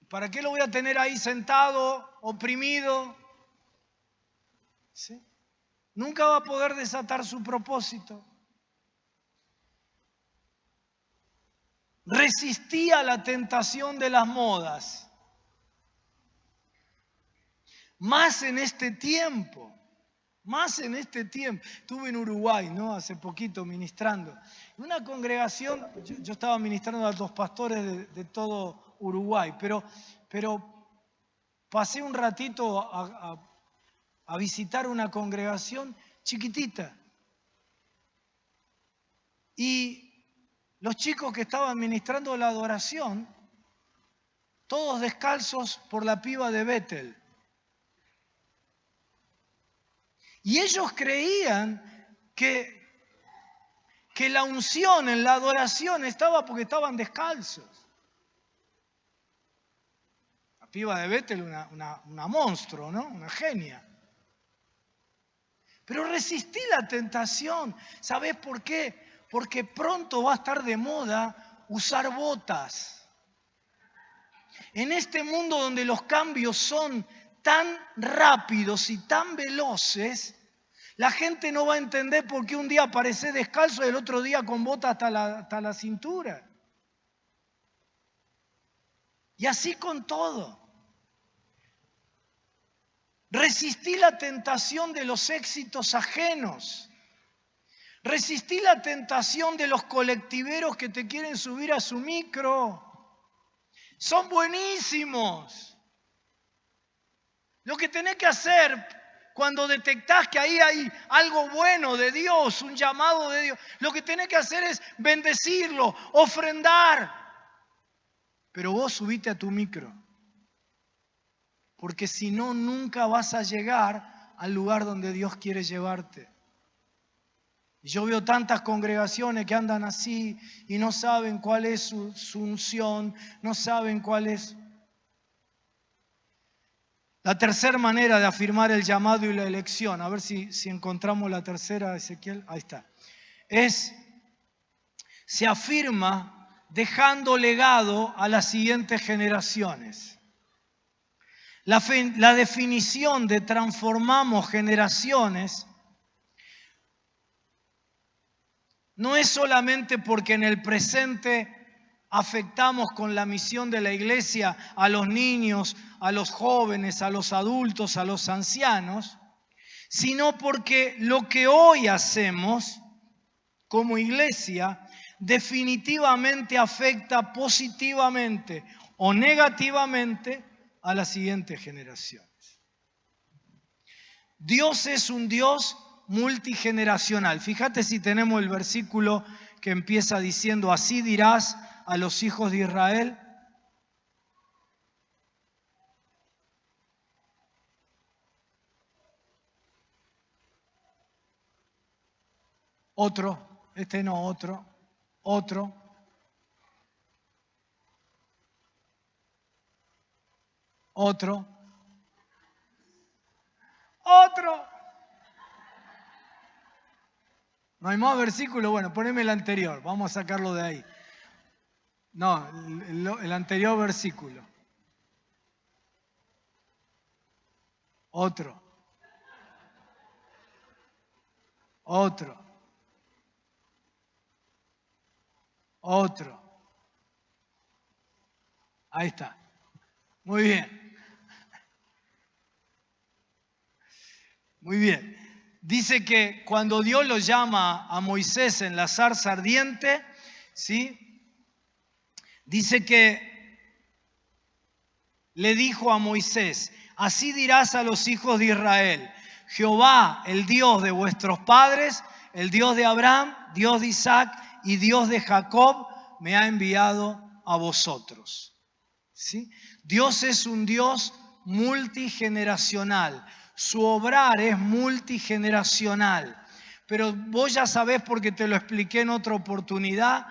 ¿Para qué lo voy a tener ahí sentado, oprimido? ¿Sí? Nunca va a poder desatar su propósito. Resistí a la tentación de las modas. Más en este tiempo. Más en este tiempo. Estuve en Uruguay, ¿no? Hace poquito ministrando. Una congregación, yo estaba ministrando a los pastores de todo Uruguay, pero pasé un ratito a visitar una congregación chiquitita. Y los chicos que estaban ministrando la adoración, todos descalzos por la piba de Bethel. Y ellos creían que la unción en la adoración estaba porque estaban descalzos. La piba de Bethel, una monstruo, ¿no? Una genia. Pero resistí la tentación. ¿Sabés por qué? Porque pronto va a estar de moda usar botas. En este mundo donde los cambios son tan rápidos y tan veloces, la gente no va a entender por qué un día aparece descalzo y el otro día con botas hasta la cintura. Y así con todo. Resistí la tentación de los éxitos ajenos. Resistí la tentación de los colectiveros que te quieren subir a su micro. Son buenísimos. Lo que tenés que hacer cuando detectás que ahí hay algo bueno de Dios, un llamado de Dios, lo que tenés que hacer es bendecirlo, ofrendar. Pero vos subite a tu micro. Porque si no, nunca vas a llegar al lugar donde Dios quiere llevarte. Y yo veo tantas congregaciones que andan así y no saben cuál es su unción, no saben cuál es. La tercera manera de afirmar el llamado y la elección, a ver si encontramos la tercera, Ezequiel, ahí está, se afirma dejando legado a las siguientes generaciones. La definición de transformamos generaciones no es solamente porque en el presente afectamos con la misión de la iglesia a los niños, a los jóvenes, a los adultos, a los ancianos, sino porque lo que hoy hacemos como iglesia definitivamente afecta positivamente o negativamente a las siguientes generaciones. Dios es un Dios multigeneracional. Fíjate si tenemos el versículo que empieza diciendo, así dirás a los hijos de Israel. Otro, este no, otro, otro. Otro. Otro. ¿No hay más versículo? Bueno, poneme el anterior. Vamos a sacarlo de ahí. No, el anterior versículo. Otro. Otro. Otro. Ahí está. Muy bien. Muy bien. Dice que cuando Dios lo llama a Moisés en la zarza ardiente, ¿sí? Dice que le dijo a Moisés, así dirás a los hijos de Israel, Jehová, el Dios de vuestros padres, el Dios de Abraham, Dios de Isaac y Dios de Jacob, me ha enviado a vosotros. ¿Sí? Dios es un Dios multigeneracional. Su obrar es multigeneracional. Pero vos ya sabés, porque te lo expliqué en otra oportunidad,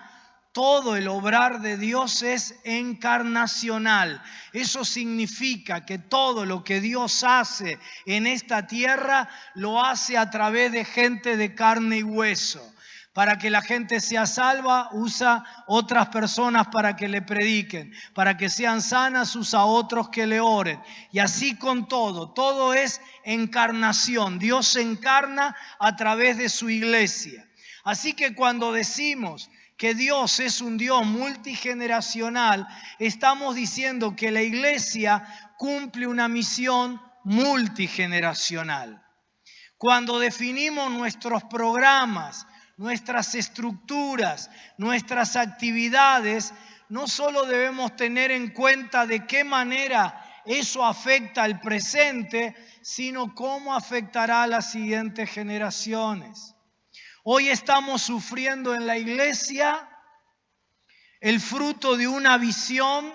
todo el obrar de Dios es encarnacional. Eso significa que todo lo que Dios hace en esta tierra lo hace a través de gente de carne y hueso. Para que la gente sea salva, usa otras personas para que le prediquen. Para que sean sanas, usa otros que le oren. Y así con todo. Todo es encarnación. Dios se encarna a través de su iglesia. Así que cuando decimos que Dios es un Dios multigeneracional, estamos diciendo que la iglesia cumple una misión multigeneracional. Cuando definimos nuestros programas, nuestras estructuras, nuestras actividades, no solo debemos tener en cuenta de qué manera eso afecta al presente, sino cómo afectará a las siguientes generaciones. Hoy estamos sufriendo en la iglesia el fruto de una visión,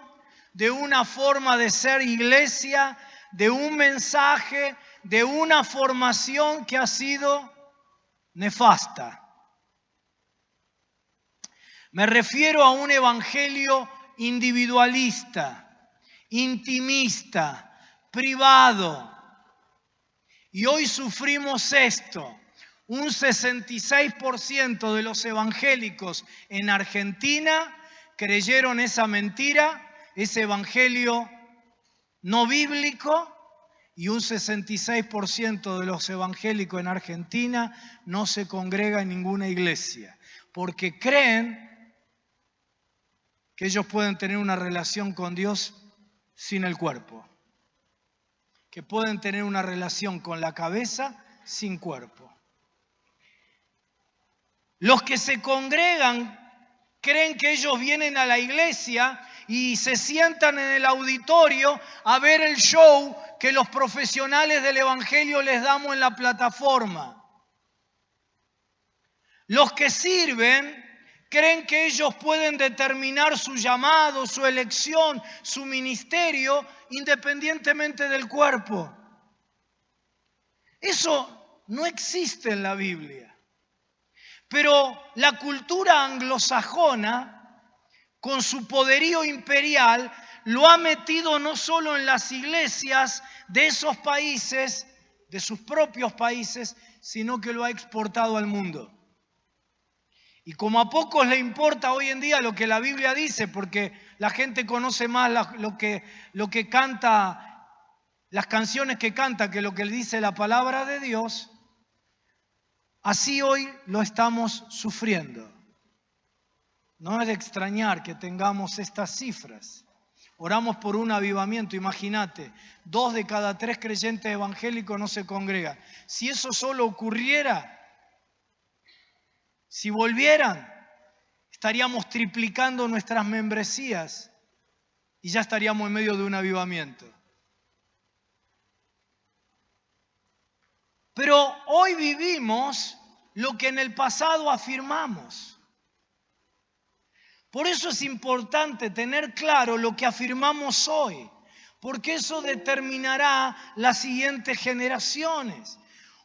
de una forma de ser iglesia, de un mensaje, de una formación que ha sido nefasta. Me refiero a un evangelio individualista, intimista, privado. Y hoy sufrimos esto. Un 66% de los evangélicos en Argentina creyeron esa mentira, ese evangelio no bíblico, y un 66% de los evangélicos en Argentina no se congrega en ninguna iglesia, porque creen que ellos pueden tener una relación con Dios sin el cuerpo, que pueden tener una relación con la cabeza sin cuerpo. Los que se congregan creen que ellos vienen a la iglesia y se sientan en el auditorio a ver el show que los profesionales del evangelio les damos en la plataforma. Los que sirven creen que ellos pueden determinar su llamado, su elección, su ministerio, independientemente del cuerpo. Eso no existe en la Biblia. Pero la cultura anglosajona, con su poderío imperial, lo ha metido no solo en las iglesias de esos países, de sus propios países, sino que lo ha exportado al mundo. Y como a pocos le importa hoy en día lo que la Biblia dice, porque la gente conoce más lo que canta, las canciones que canta, que lo que dice la palabra de Dios, así hoy lo estamos sufriendo. No es de extrañar que tengamos estas cifras. Oramos por un avivamiento, imagínate, 2 de cada 3 creyentes evangélicos no se congregan. Si eso solo ocurriera, si volvieran, estaríamos triplicando nuestras membresías y ya estaríamos en medio de un avivamiento. Pero hoy vivimos lo que en el pasado afirmamos. Por eso es importante tener claro lo que afirmamos hoy, porque eso determinará las siguientes generaciones.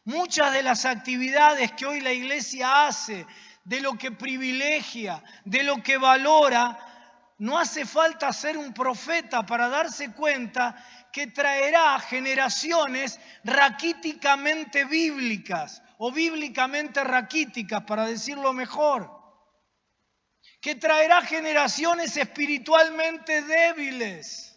Muchas de las actividades que hoy la iglesia hace, de lo que privilegia, de lo que valora, no hace falta ser un profeta para darse cuenta que traerá generaciones raquíticamente bíblicas o bíblicamente raquíticas, para decirlo mejor. Que traerá generaciones espiritualmente débiles.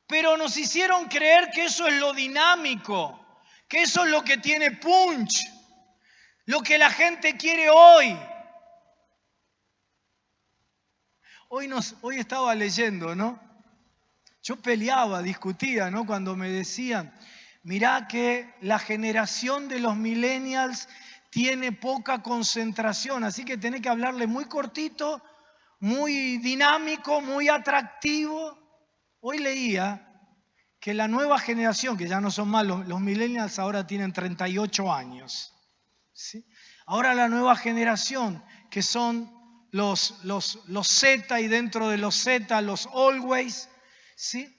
Pero nos hicieron creer que eso es lo dinámico, que eso es lo que tiene punch, lo que la gente quiere hoy. Hoy estaba leyendo, ¿no? Yo peleaba, discutía, ¿no? Cuando me decían, mirá que la generación de los millennials tiene poca concentración, así que tenés que hablarle muy cortito, muy dinámico, muy atractivo. Hoy leía que la nueva generación, que ya no son más, los millennials ahora tienen 38 años, ¿sí? Ahora la nueva generación, que son los Z y dentro de los Z, los always, ¿sí?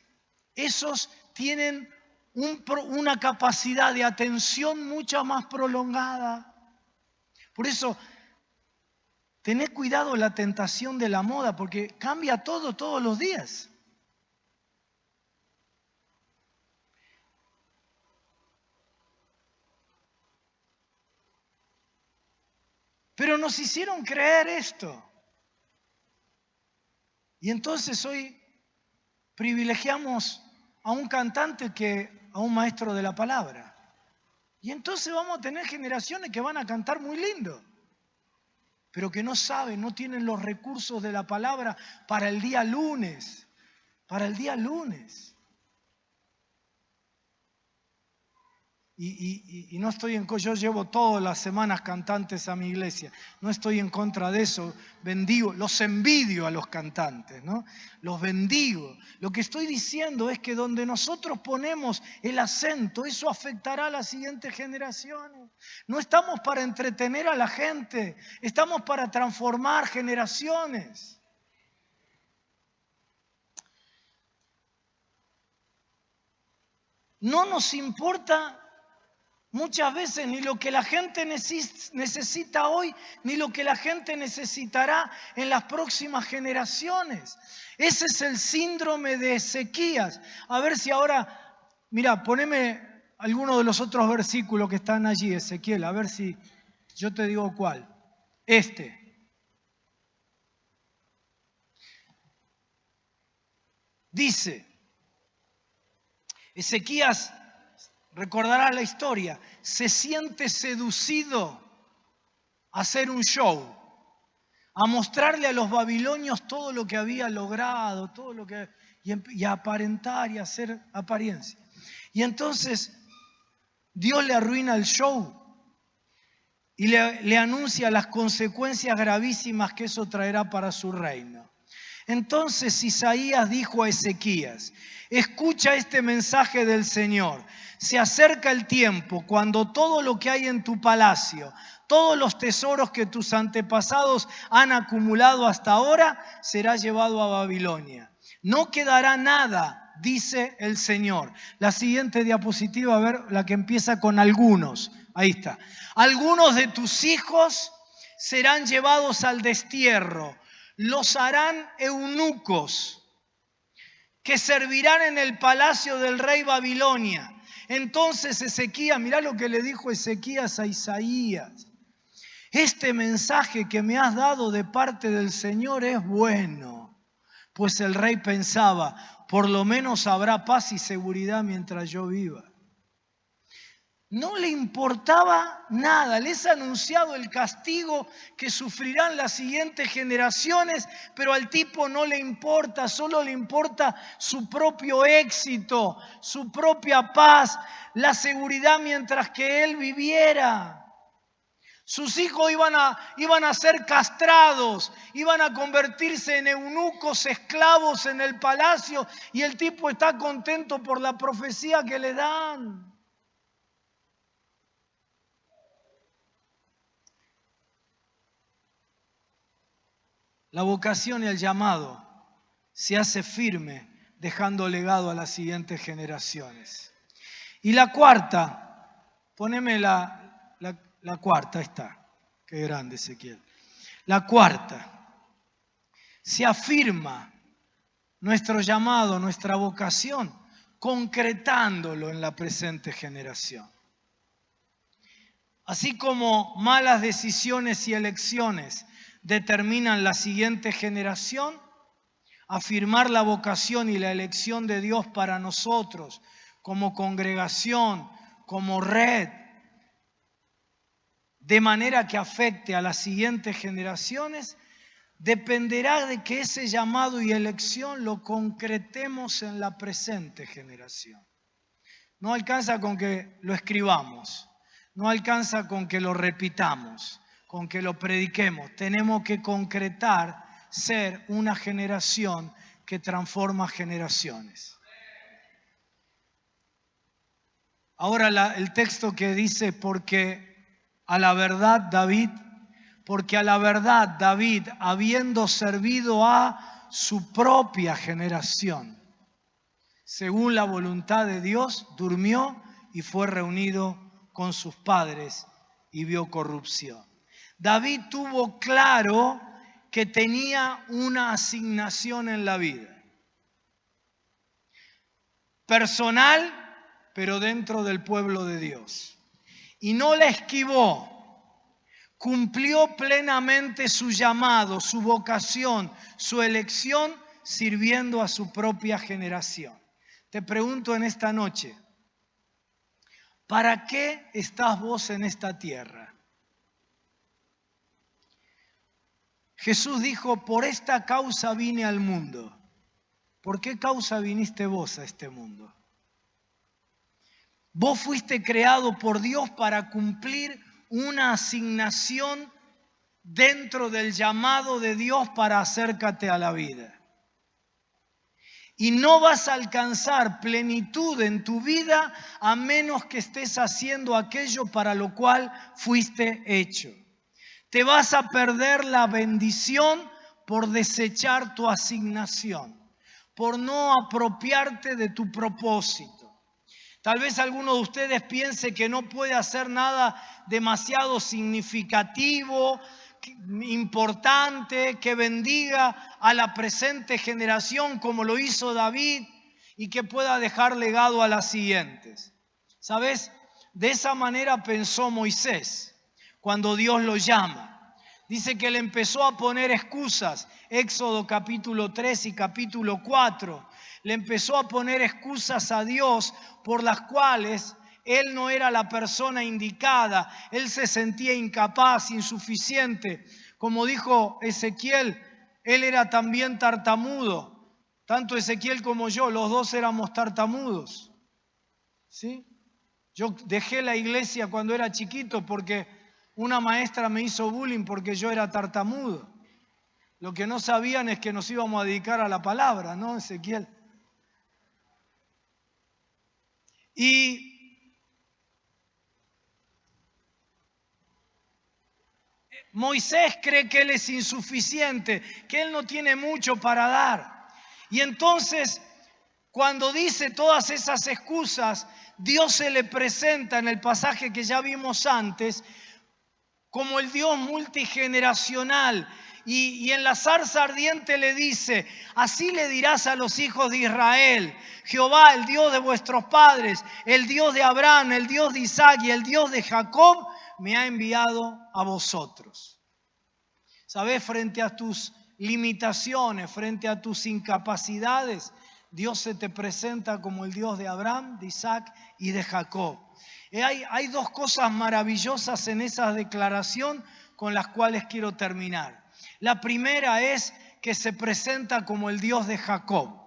Esos tienen una capacidad de atención mucho más prolongada. Por eso, tened cuidado la tentación de la moda, porque cambia todo todos los días. Pero nos hicieron creer esto. Y entonces hoy privilegiamos a un cantante que a un maestro de la palabra. Y entonces vamos a tener generaciones que van a cantar muy lindo, pero que no saben, no tienen los recursos de la palabra para el día lunes. Para el día lunes. Y no estoy en contra, yo llevo todas las semanas cantantes a mi iglesia, no estoy en contra de eso, bendigo, los envidio a los cantantes, ¿no? Los bendigo. Lo que estoy diciendo es que donde nosotros ponemos el acento, eso afectará a las siguientes generaciones. No estamos para entretener a la gente, estamos para transformar generaciones. No nos importa muchas veces ni lo que la gente necesita hoy, ni lo que la gente necesitará en las próximas generaciones. Ese es el síndrome de Ezequías. A ver si ahora, mira, poneme alguno de los otros versículos que están allí, Ezequiel, a ver si yo te digo cuál. Dice, Ezequías, recordarás la historia, se siente seducido a hacer un show, a mostrarle a los babilonios todo lo que había logrado, y a aparentar y a hacer apariencia. Y entonces Dios le arruina el show y le anuncia las consecuencias gravísimas que eso traerá para su reino. Entonces Isaías dijo a Ezequías, escucha este mensaje del Señor. Se acerca el tiempo cuando todo lo que hay en tu palacio, todos los tesoros que tus antepasados han acumulado hasta ahora, será llevado a Babilonia. No quedará nada, dice el Señor. La siguiente diapositiva, a ver, la que empieza con algunos. Ahí está. Algunos de tus hijos serán llevados al destierro. Los harán eunucos que servirán en el palacio del rey Babilonia. Entonces Ezequías, mirá lo que le dijo Ezequías a Isaías. Este mensaje que me has dado de parte del Señor es bueno. Pues el rey pensaba, por lo menos habrá paz y seguridad mientras yo viva. No le importaba nada, les ha anunciado el castigo que sufrirán las siguientes generaciones, pero al tipo no le importa, solo le importa su propio éxito, su propia paz, la seguridad mientras que él viviera. Sus hijos iban a ser castrados, iban a convertirse en eunucos, esclavos en el palacio, y el tipo está contento por la profecía que le dan. La vocación y el llamado se hace firme, dejando legado a las siguientes generaciones. Y la cuarta, poneme la cuarta, ahí está. Qué grande, Ezequiel. La cuarta, se afirma nuestro llamado, nuestra vocación, concretándolo en la presente generación. Así como malas decisiones y elecciones determinan la siguiente generación, afirmar la vocación y la elección de Dios para nosotros como congregación, como red, de manera que afecte a las siguientes generaciones, dependerá de que ese llamado y elección lo concretemos en la presente generación. No alcanza con que lo escribamos, no alcanza con que lo repitamos, con que lo prediquemos. Tenemos que concretar ser una generación que transforma generaciones. Ahora el texto que dice, porque a la verdad David, habiendo servido a su propia generación, según la voluntad de Dios, durmió y fue reunido con sus padres y vio corrupción. David tuvo claro que tenía una asignación en la vida. Personal, pero dentro del pueblo de Dios. Y no la esquivó. Cumplió plenamente su llamado, su vocación, su elección, sirviendo a su propia generación. Te pregunto en esta noche, ¿para qué estás vos en esta tierra? Jesús dijo, por esta causa vine al mundo. ¿Por qué causa viniste vos a este mundo? Vos fuiste creado por Dios para cumplir una asignación dentro del llamado de Dios para acércate a la vida. Y no vas a alcanzar plenitud en tu vida a menos que estés haciendo aquello para lo cual fuiste hecho. Te vas a perder la bendición por desechar tu asignación, por no apropiarte de tu propósito. Tal vez alguno de ustedes piense que no puede hacer nada demasiado significativo, importante, que bendiga a la presente generación como lo hizo David y que pueda dejar legado a las siguientes. ¿Sabes? De esa manera pensó Moisés cuando Dios lo llama. Dice que él empezó a poner excusas. Éxodo capítulo 3 y capítulo 4. Le empezó a poner excusas a Dios por las cuales él no era la persona indicada. Él se sentía incapaz, insuficiente. Como dijo Ezequiel, él era también tartamudo. Tanto Ezequiel como yo, los dos éramos tartamudos. ¿Sí? Yo dejé la iglesia cuando era chiquito porque una maestra me hizo bullying porque yo era tartamudo. Lo que no sabían es que nos íbamos a dedicar a la palabra, ¿no, Ezequiel? Y Moisés cree que él es insuficiente, que él no tiene mucho para dar. Y entonces, cuando dice todas esas excusas, Dios se le presenta en el pasaje que ya vimos antes como el Dios multigeneracional. Y en la zarza ardiente le dice, así le dirás a los hijos de Israel, Jehová, el Dios de vuestros padres, el Dios de Abraham, el Dios de Isaac y el Dios de Jacob, me ha enviado a vosotros. ¿Sabés? Frente a tus limitaciones, frente a tus incapacidades, Dios se te presenta como el Dios de Abraham, de Isaac y de Jacob. Hay dos cosas maravillosas en esa declaración con las cuales quiero terminar. La primera es que se presenta como el Dios de Jacob,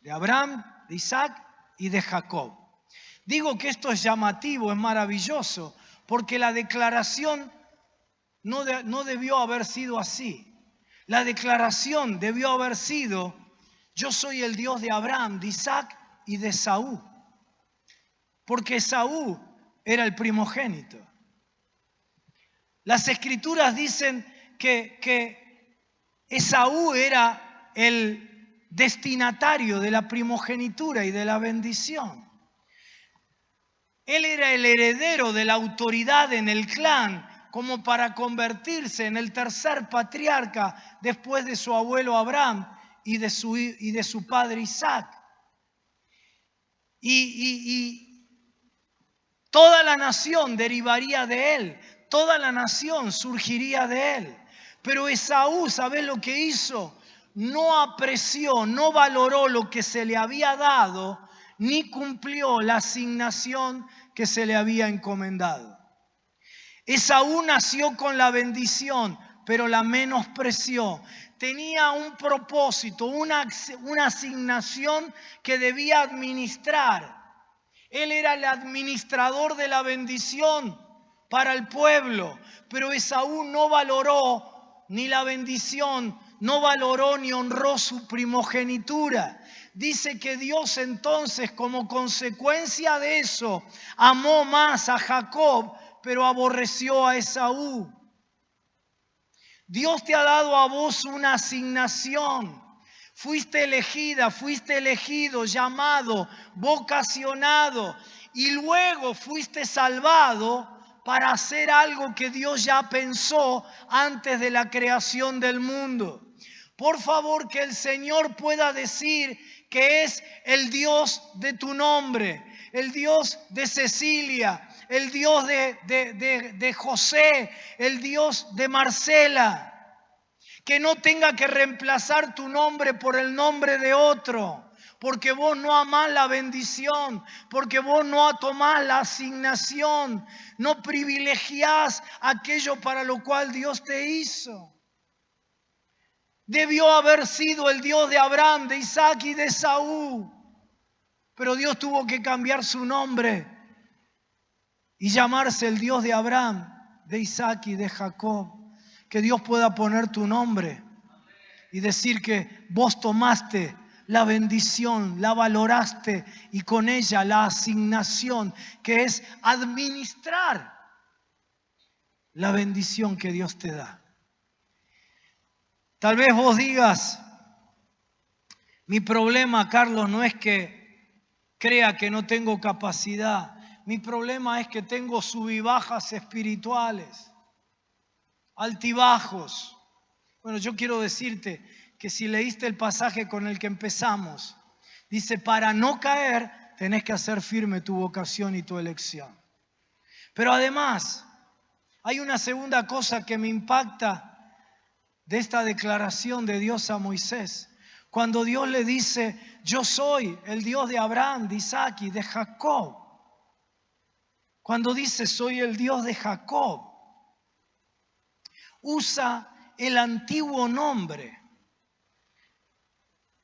de Abraham, de Isaac y de Jacob. Digo que esto es llamativo, es maravilloso, porque la declaración no debió haber sido así. La declaración debió haber sido: yo soy el Dios de Abraham, de Isaac y de Esaú. Porque Esaú era el primogénito. Las Escrituras dicen que Esaú era el destinatario de la primogenitura y de la bendición. Él era el heredero de la autoridad en el clan, como para convertirse en el tercer patriarca después de su abuelo Abraham y de su padre Isaac. Y toda la nación derivaría de él, toda la nación surgiría de él. Pero Esaú, ¿sabes lo que hizo? No apreció, no valoró lo que se le había dado, ni cumplió la asignación que se le había encomendado. Esaú nació con la bendición, pero la menospreció. Tenía un propósito, una asignación que debía administrar. Él era el administrador de la bendición para el pueblo, pero Esaú no valoró ni la bendición, no valoró ni honró su primogenitura. Dice que Dios entonces, como consecuencia de eso, amó más a Jacob, pero aborreció a Esaú. Dios te ha dado a vos una asignación. Fuiste elegida, fuiste elegido, llamado, vocacionado, y luego fuiste salvado para hacer algo que Dios ya pensó antes de la creación del mundo. Por favor, que el Señor pueda decir que es el Dios de tu nombre, el Dios de Cecilia, el Dios de José, el Dios de Marcela. Que no tenga que reemplazar tu nombre por el nombre de otro, porque vos no amás la bendición, porque vos no tomás la asignación, no privilegiás aquello para lo cual Dios te hizo. Debió haber sido el Dios de Abraham, de Isaac y de Esaú, pero Dios tuvo que cambiar su nombre y llamarse el Dios de Abraham, de Isaac y de Jacob. Que Dios pueda poner tu nombre y decir que vos tomaste la bendición, la valoraste y con ella la asignación, que es administrar la bendición que Dios te da. Tal vez vos digas: mi problema, Carlos, no es que crea que no tengo capacidad. Mi problema es que tengo sub-y-bajas espirituales, altibajos. Bueno, yo quiero decirte que si leíste el pasaje con el que empezamos, dice: para no caer tenés que hacer firme tu vocación y tu elección. Pero además hay una segunda cosa que me impacta de esta declaración de Dios a Moisés. Cuando Dios le dice: yo soy el Dios de Abraham, de Isaac y de Jacob. Cuando dice soy el Dios de Jacob, usa el antiguo nombre.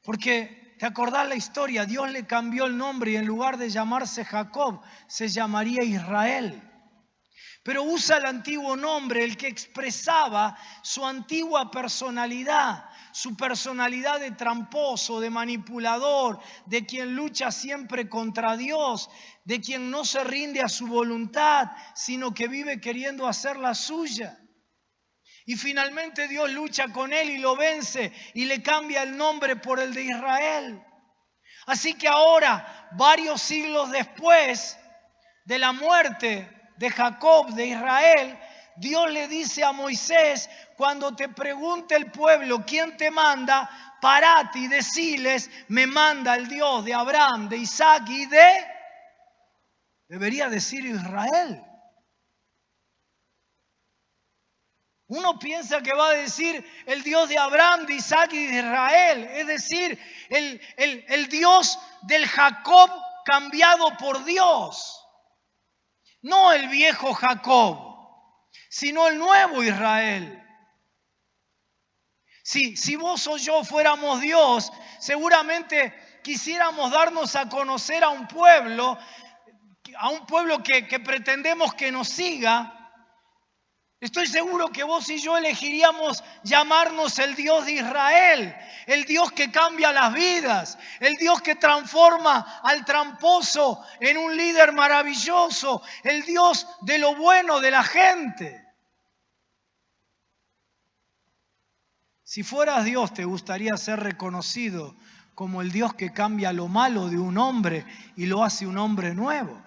Porque, ¿te acordás la historia? Dios le cambió el nombre y en lugar de llamarse Jacob, se llamaría Israel. Pero usa el antiguo nombre, el que expresaba su antigua personalidad, su personalidad de tramposo, de manipulador, de quien lucha siempre contra Dios, de quien no se rinde a su voluntad, sino que vive queriendo hacer la suya. Y finalmente Dios lucha con él y lo vence y le cambia el nombre por el de Israel. Así que ahora, varios siglos después de la muerte de Jacob, de Israel, Dios le dice a Moisés: cuando te pregunte el pueblo quién te manda, parate y deciles: me manda el Dios de Abraham, de Isaac y debería decir Israel. Uno piensa que va a decir el Dios de Abraham, de Isaac y de Israel. Es decir, el Dios del Jacob cambiado por Dios. No el viejo Jacob, sino el nuevo Israel. Si vos o yo fuéramos Dios, seguramente quisiéramos darnos a conocer a un pueblo que pretendemos que nos siga, estoy seguro que vos y yo elegiríamos llamarnos el Dios de Israel, el Dios que cambia las vidas, el Dios que transforma al tramposo en un líder maravilloso, el Dios de lo bueno de la gente. Si fueras Dios, te gustaría ser reconocido como el Dios que cambia lo malo de un hombre y lo hace un hombre nuevo.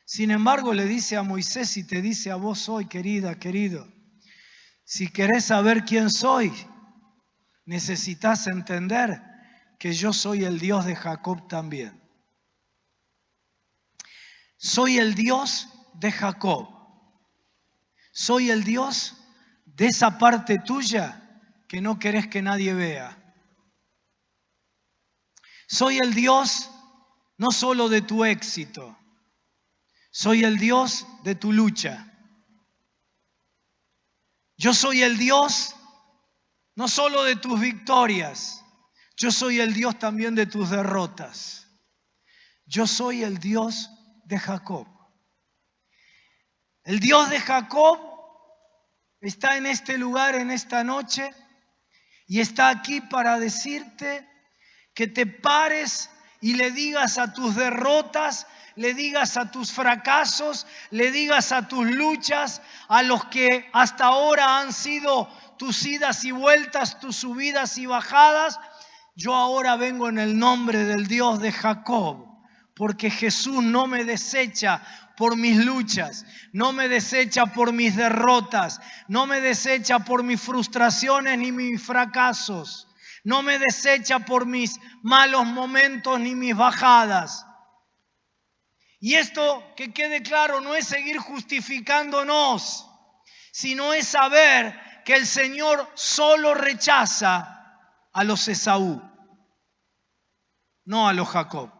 Sin embargo, le dice a Moisés y te dice a vos hoy, querida, querido, si querés saber quién soy, necesitas entender que yo soy el Dios de Jacob también. Soy el Dios de Jacob. Soy el Dios de esa parte tuya que no querés que nadie vea. Soy el Dios no solo de tu éxito, soy el Dios de tu lucha. Yo soy el Dios no solo de tus victorias, yo soy el Dios también de tus derrotas. Yo soy el Dios de Jacob. El Dios de Jacob está en este lugar, en esta noche, y está aquí para decirte que te pares y le digas a tus derrotas, le digas a tus fracasos, le digas a tus luchas, a los que hasta ahora han sido tus idas y vueltas, tus subidas y bajadas, yo ahora vengo en el nombre del Dios de Jacob, porque Jesús no me desecha por mis luchas, no me desecha por mis derrotas, no me desecha por mis frustraciones ni mis fracasos, no me desecha por mis malos momentos ni mis bajadas. Y esto, que quede claro, no es seguir justificándonos, sino es saber que el Señor solo rechaza a los Esaú, no a los Jacob.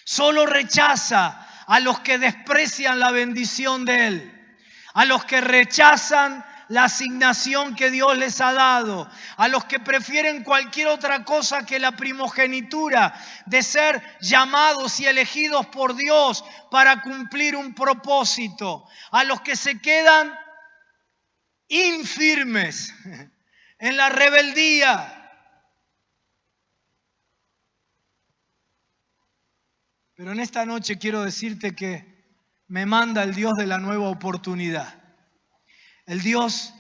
Solo rechaza a los que desprecian la bendición de Él, a los que rechazan la asignación que Dios les ha dado, a los que prefieren cualquier otra cosa que la primogenitura de ser llamados y elegidos por Dios para cumplir un propósito, a los que se quedan infirmes en la rebeldía. Pero en esta noche quiero decirte que me manda el Dios de la nueva oportunidad. El Dios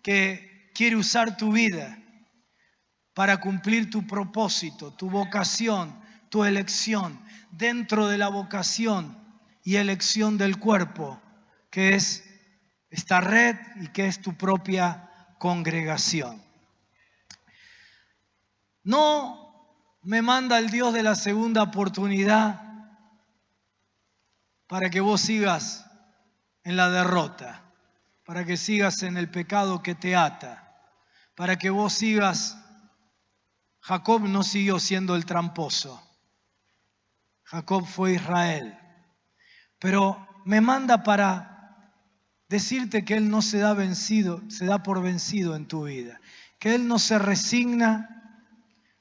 que quiere usar tu vida para cumplir tu propósito, tu vocación, tu elección, dentro de la vocación y elección del cuerpo, que es esta red y que es tu propia congregación. No me manda el Dios de la segunda oportunidad para que vos sigas en la derrota, para que sigas en el pecado que te ata, para que vos sigas. Jacob no siguió siendo el tramposo. Jacob fue Israel. Pero me manda para decirte que Él no se da vencido, se da por vencido en tu vida. Que Él no se resigna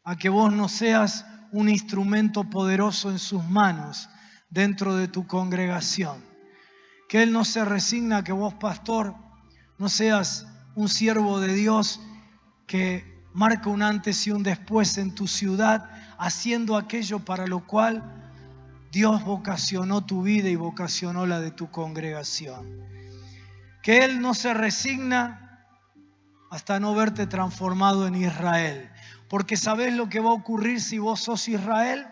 a que vos no seas un instrumento poderoso en sus manos dentro de tu congregación. Que Él no se resigna a que vos, pastor, no seas un siervo de Dios que marca un antes y un después en tu ciudad, haciendo aquello para lo cual Dios vocacionó tu vida y vocacionó la de tu congregación. Que Él no se resigna hasta no verte transformado en Israel. Porque ¿sabés lo que va a ocurrir si vos sos Israel?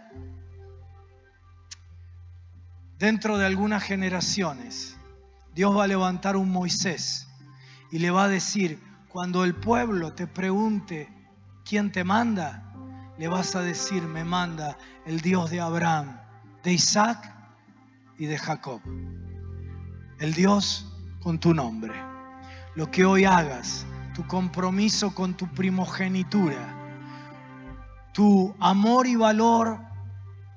Dentro de algunas generaciones, Dios va a levantar un Moisés y le va a decir, cuando el pueblo te pregunte quién te manda, le vas a decir, me manda el Dios de Abraham, de Isaac y de Jacob. El Dios con tu nombre. Lo que hoy hagas, tu compromiso con tu primogenitura, tu amor y valor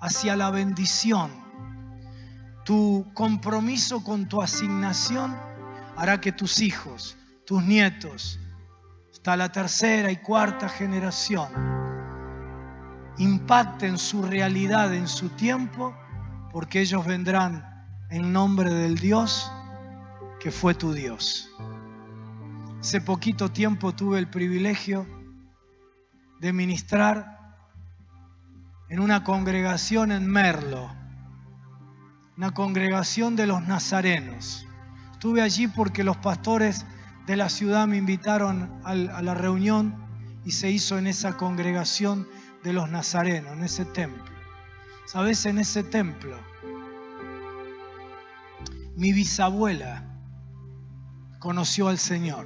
hacia la bendición, tu compromiso con tu asignación hará que tus hijos, tus nietos, hasta la tercera y cuarta generación, impacten su realidad en su tiempo porque ellos vendrán en nombre del Dios que fue tu Dios. Hace poquito tiempo tuve el privilegio de ministrar en una congregación en Merlo, una congregación de los nazarenos. Estuve allí porque los pastores de la ciudad me invitaron a la reunión y se hizo en esa congregación de los nazarenos, en ese templo. ¿Sabes? En ese templo, mi bisabuela conoció al Señor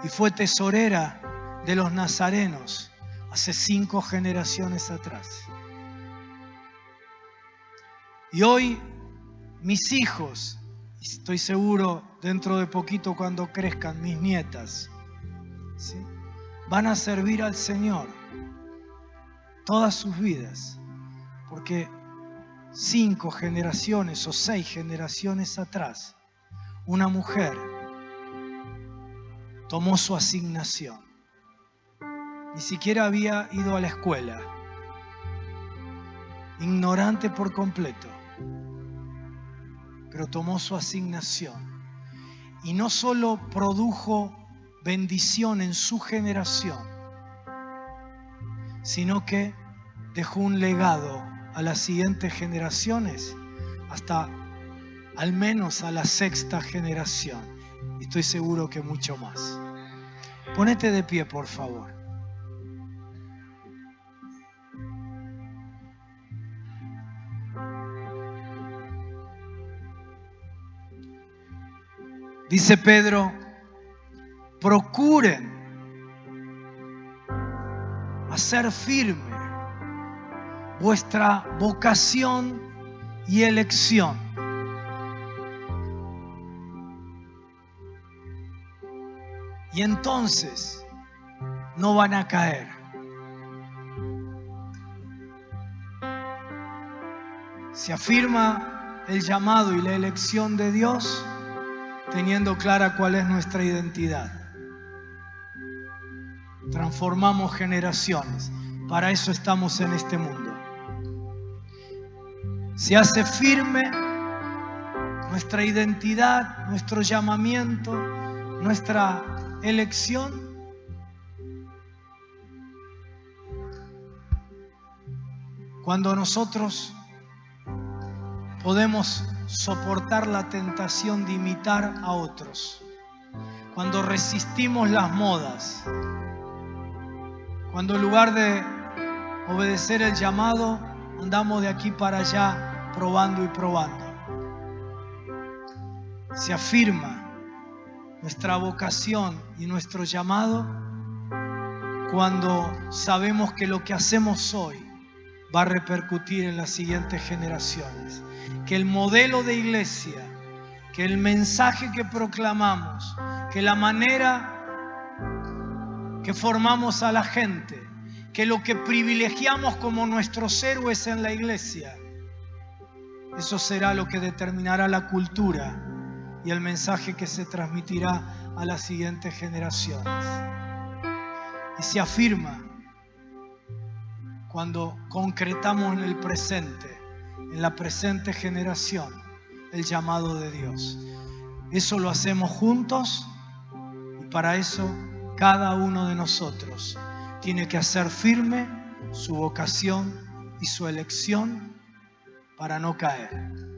y fue tesorera de los nazarenos hace 5 generaciones atrás. Y hoy mis hijos, y estoy seguro dentro de poquito cuando crezcan mis nietas, ¿sí?, van a servir al Señor todas sus vidas, porque 5 generaciones o 6 generaciones atrás, una mujer tomó su asignación. Ni siquiera había ido a la escuela, ignorante por completo, pero tomó su asignación. Y no solo produjo bendición en su generación, sino que dejó un legado a las siguientes generaciones, hasta al menos a la 6ª generación. Y estoy seguro que mucho más. Ponete de pie, por favor. Dice Pedro, procuren hacer firme vuestra vocación y elección. Y entonces no van a caer. Se afirma el llamado y la elección de Dios, teniendo clara cuál es nuestra identidad. Transformamos generaciones. Para eso estamos en este mundo. Se hace firme nuestra identidad, nuestro llamamiento, nuestra elección cuando nosotros podemos soportar la tentación de imitar a otros, cuando resistimos las modas, cuando en lugar de obedecer el llamado andamos de aquí para allá probando y probando. Se afirma nuestra vocación y nuestro llamado cuando sabemos que lo que hacemos hoy va a repercutir en las siguientes generaciones. Que el modelo de iglesia, que el mensaje que proclamamos, que la manera que formamos a la gente, que lo que privilegiamos como nuestros héroes en la iglesia, eso será lo que determinará la cultura y el mensaje que se transmitirá a las siguientes generaciones. Y se afirma cuando concretamos en el presente, en la presente generación, el llamado de Dios. Eso lo hacemos juntos y para eso cada uno de nosotros tiene que hacer firme su vocación y su elección para no caer.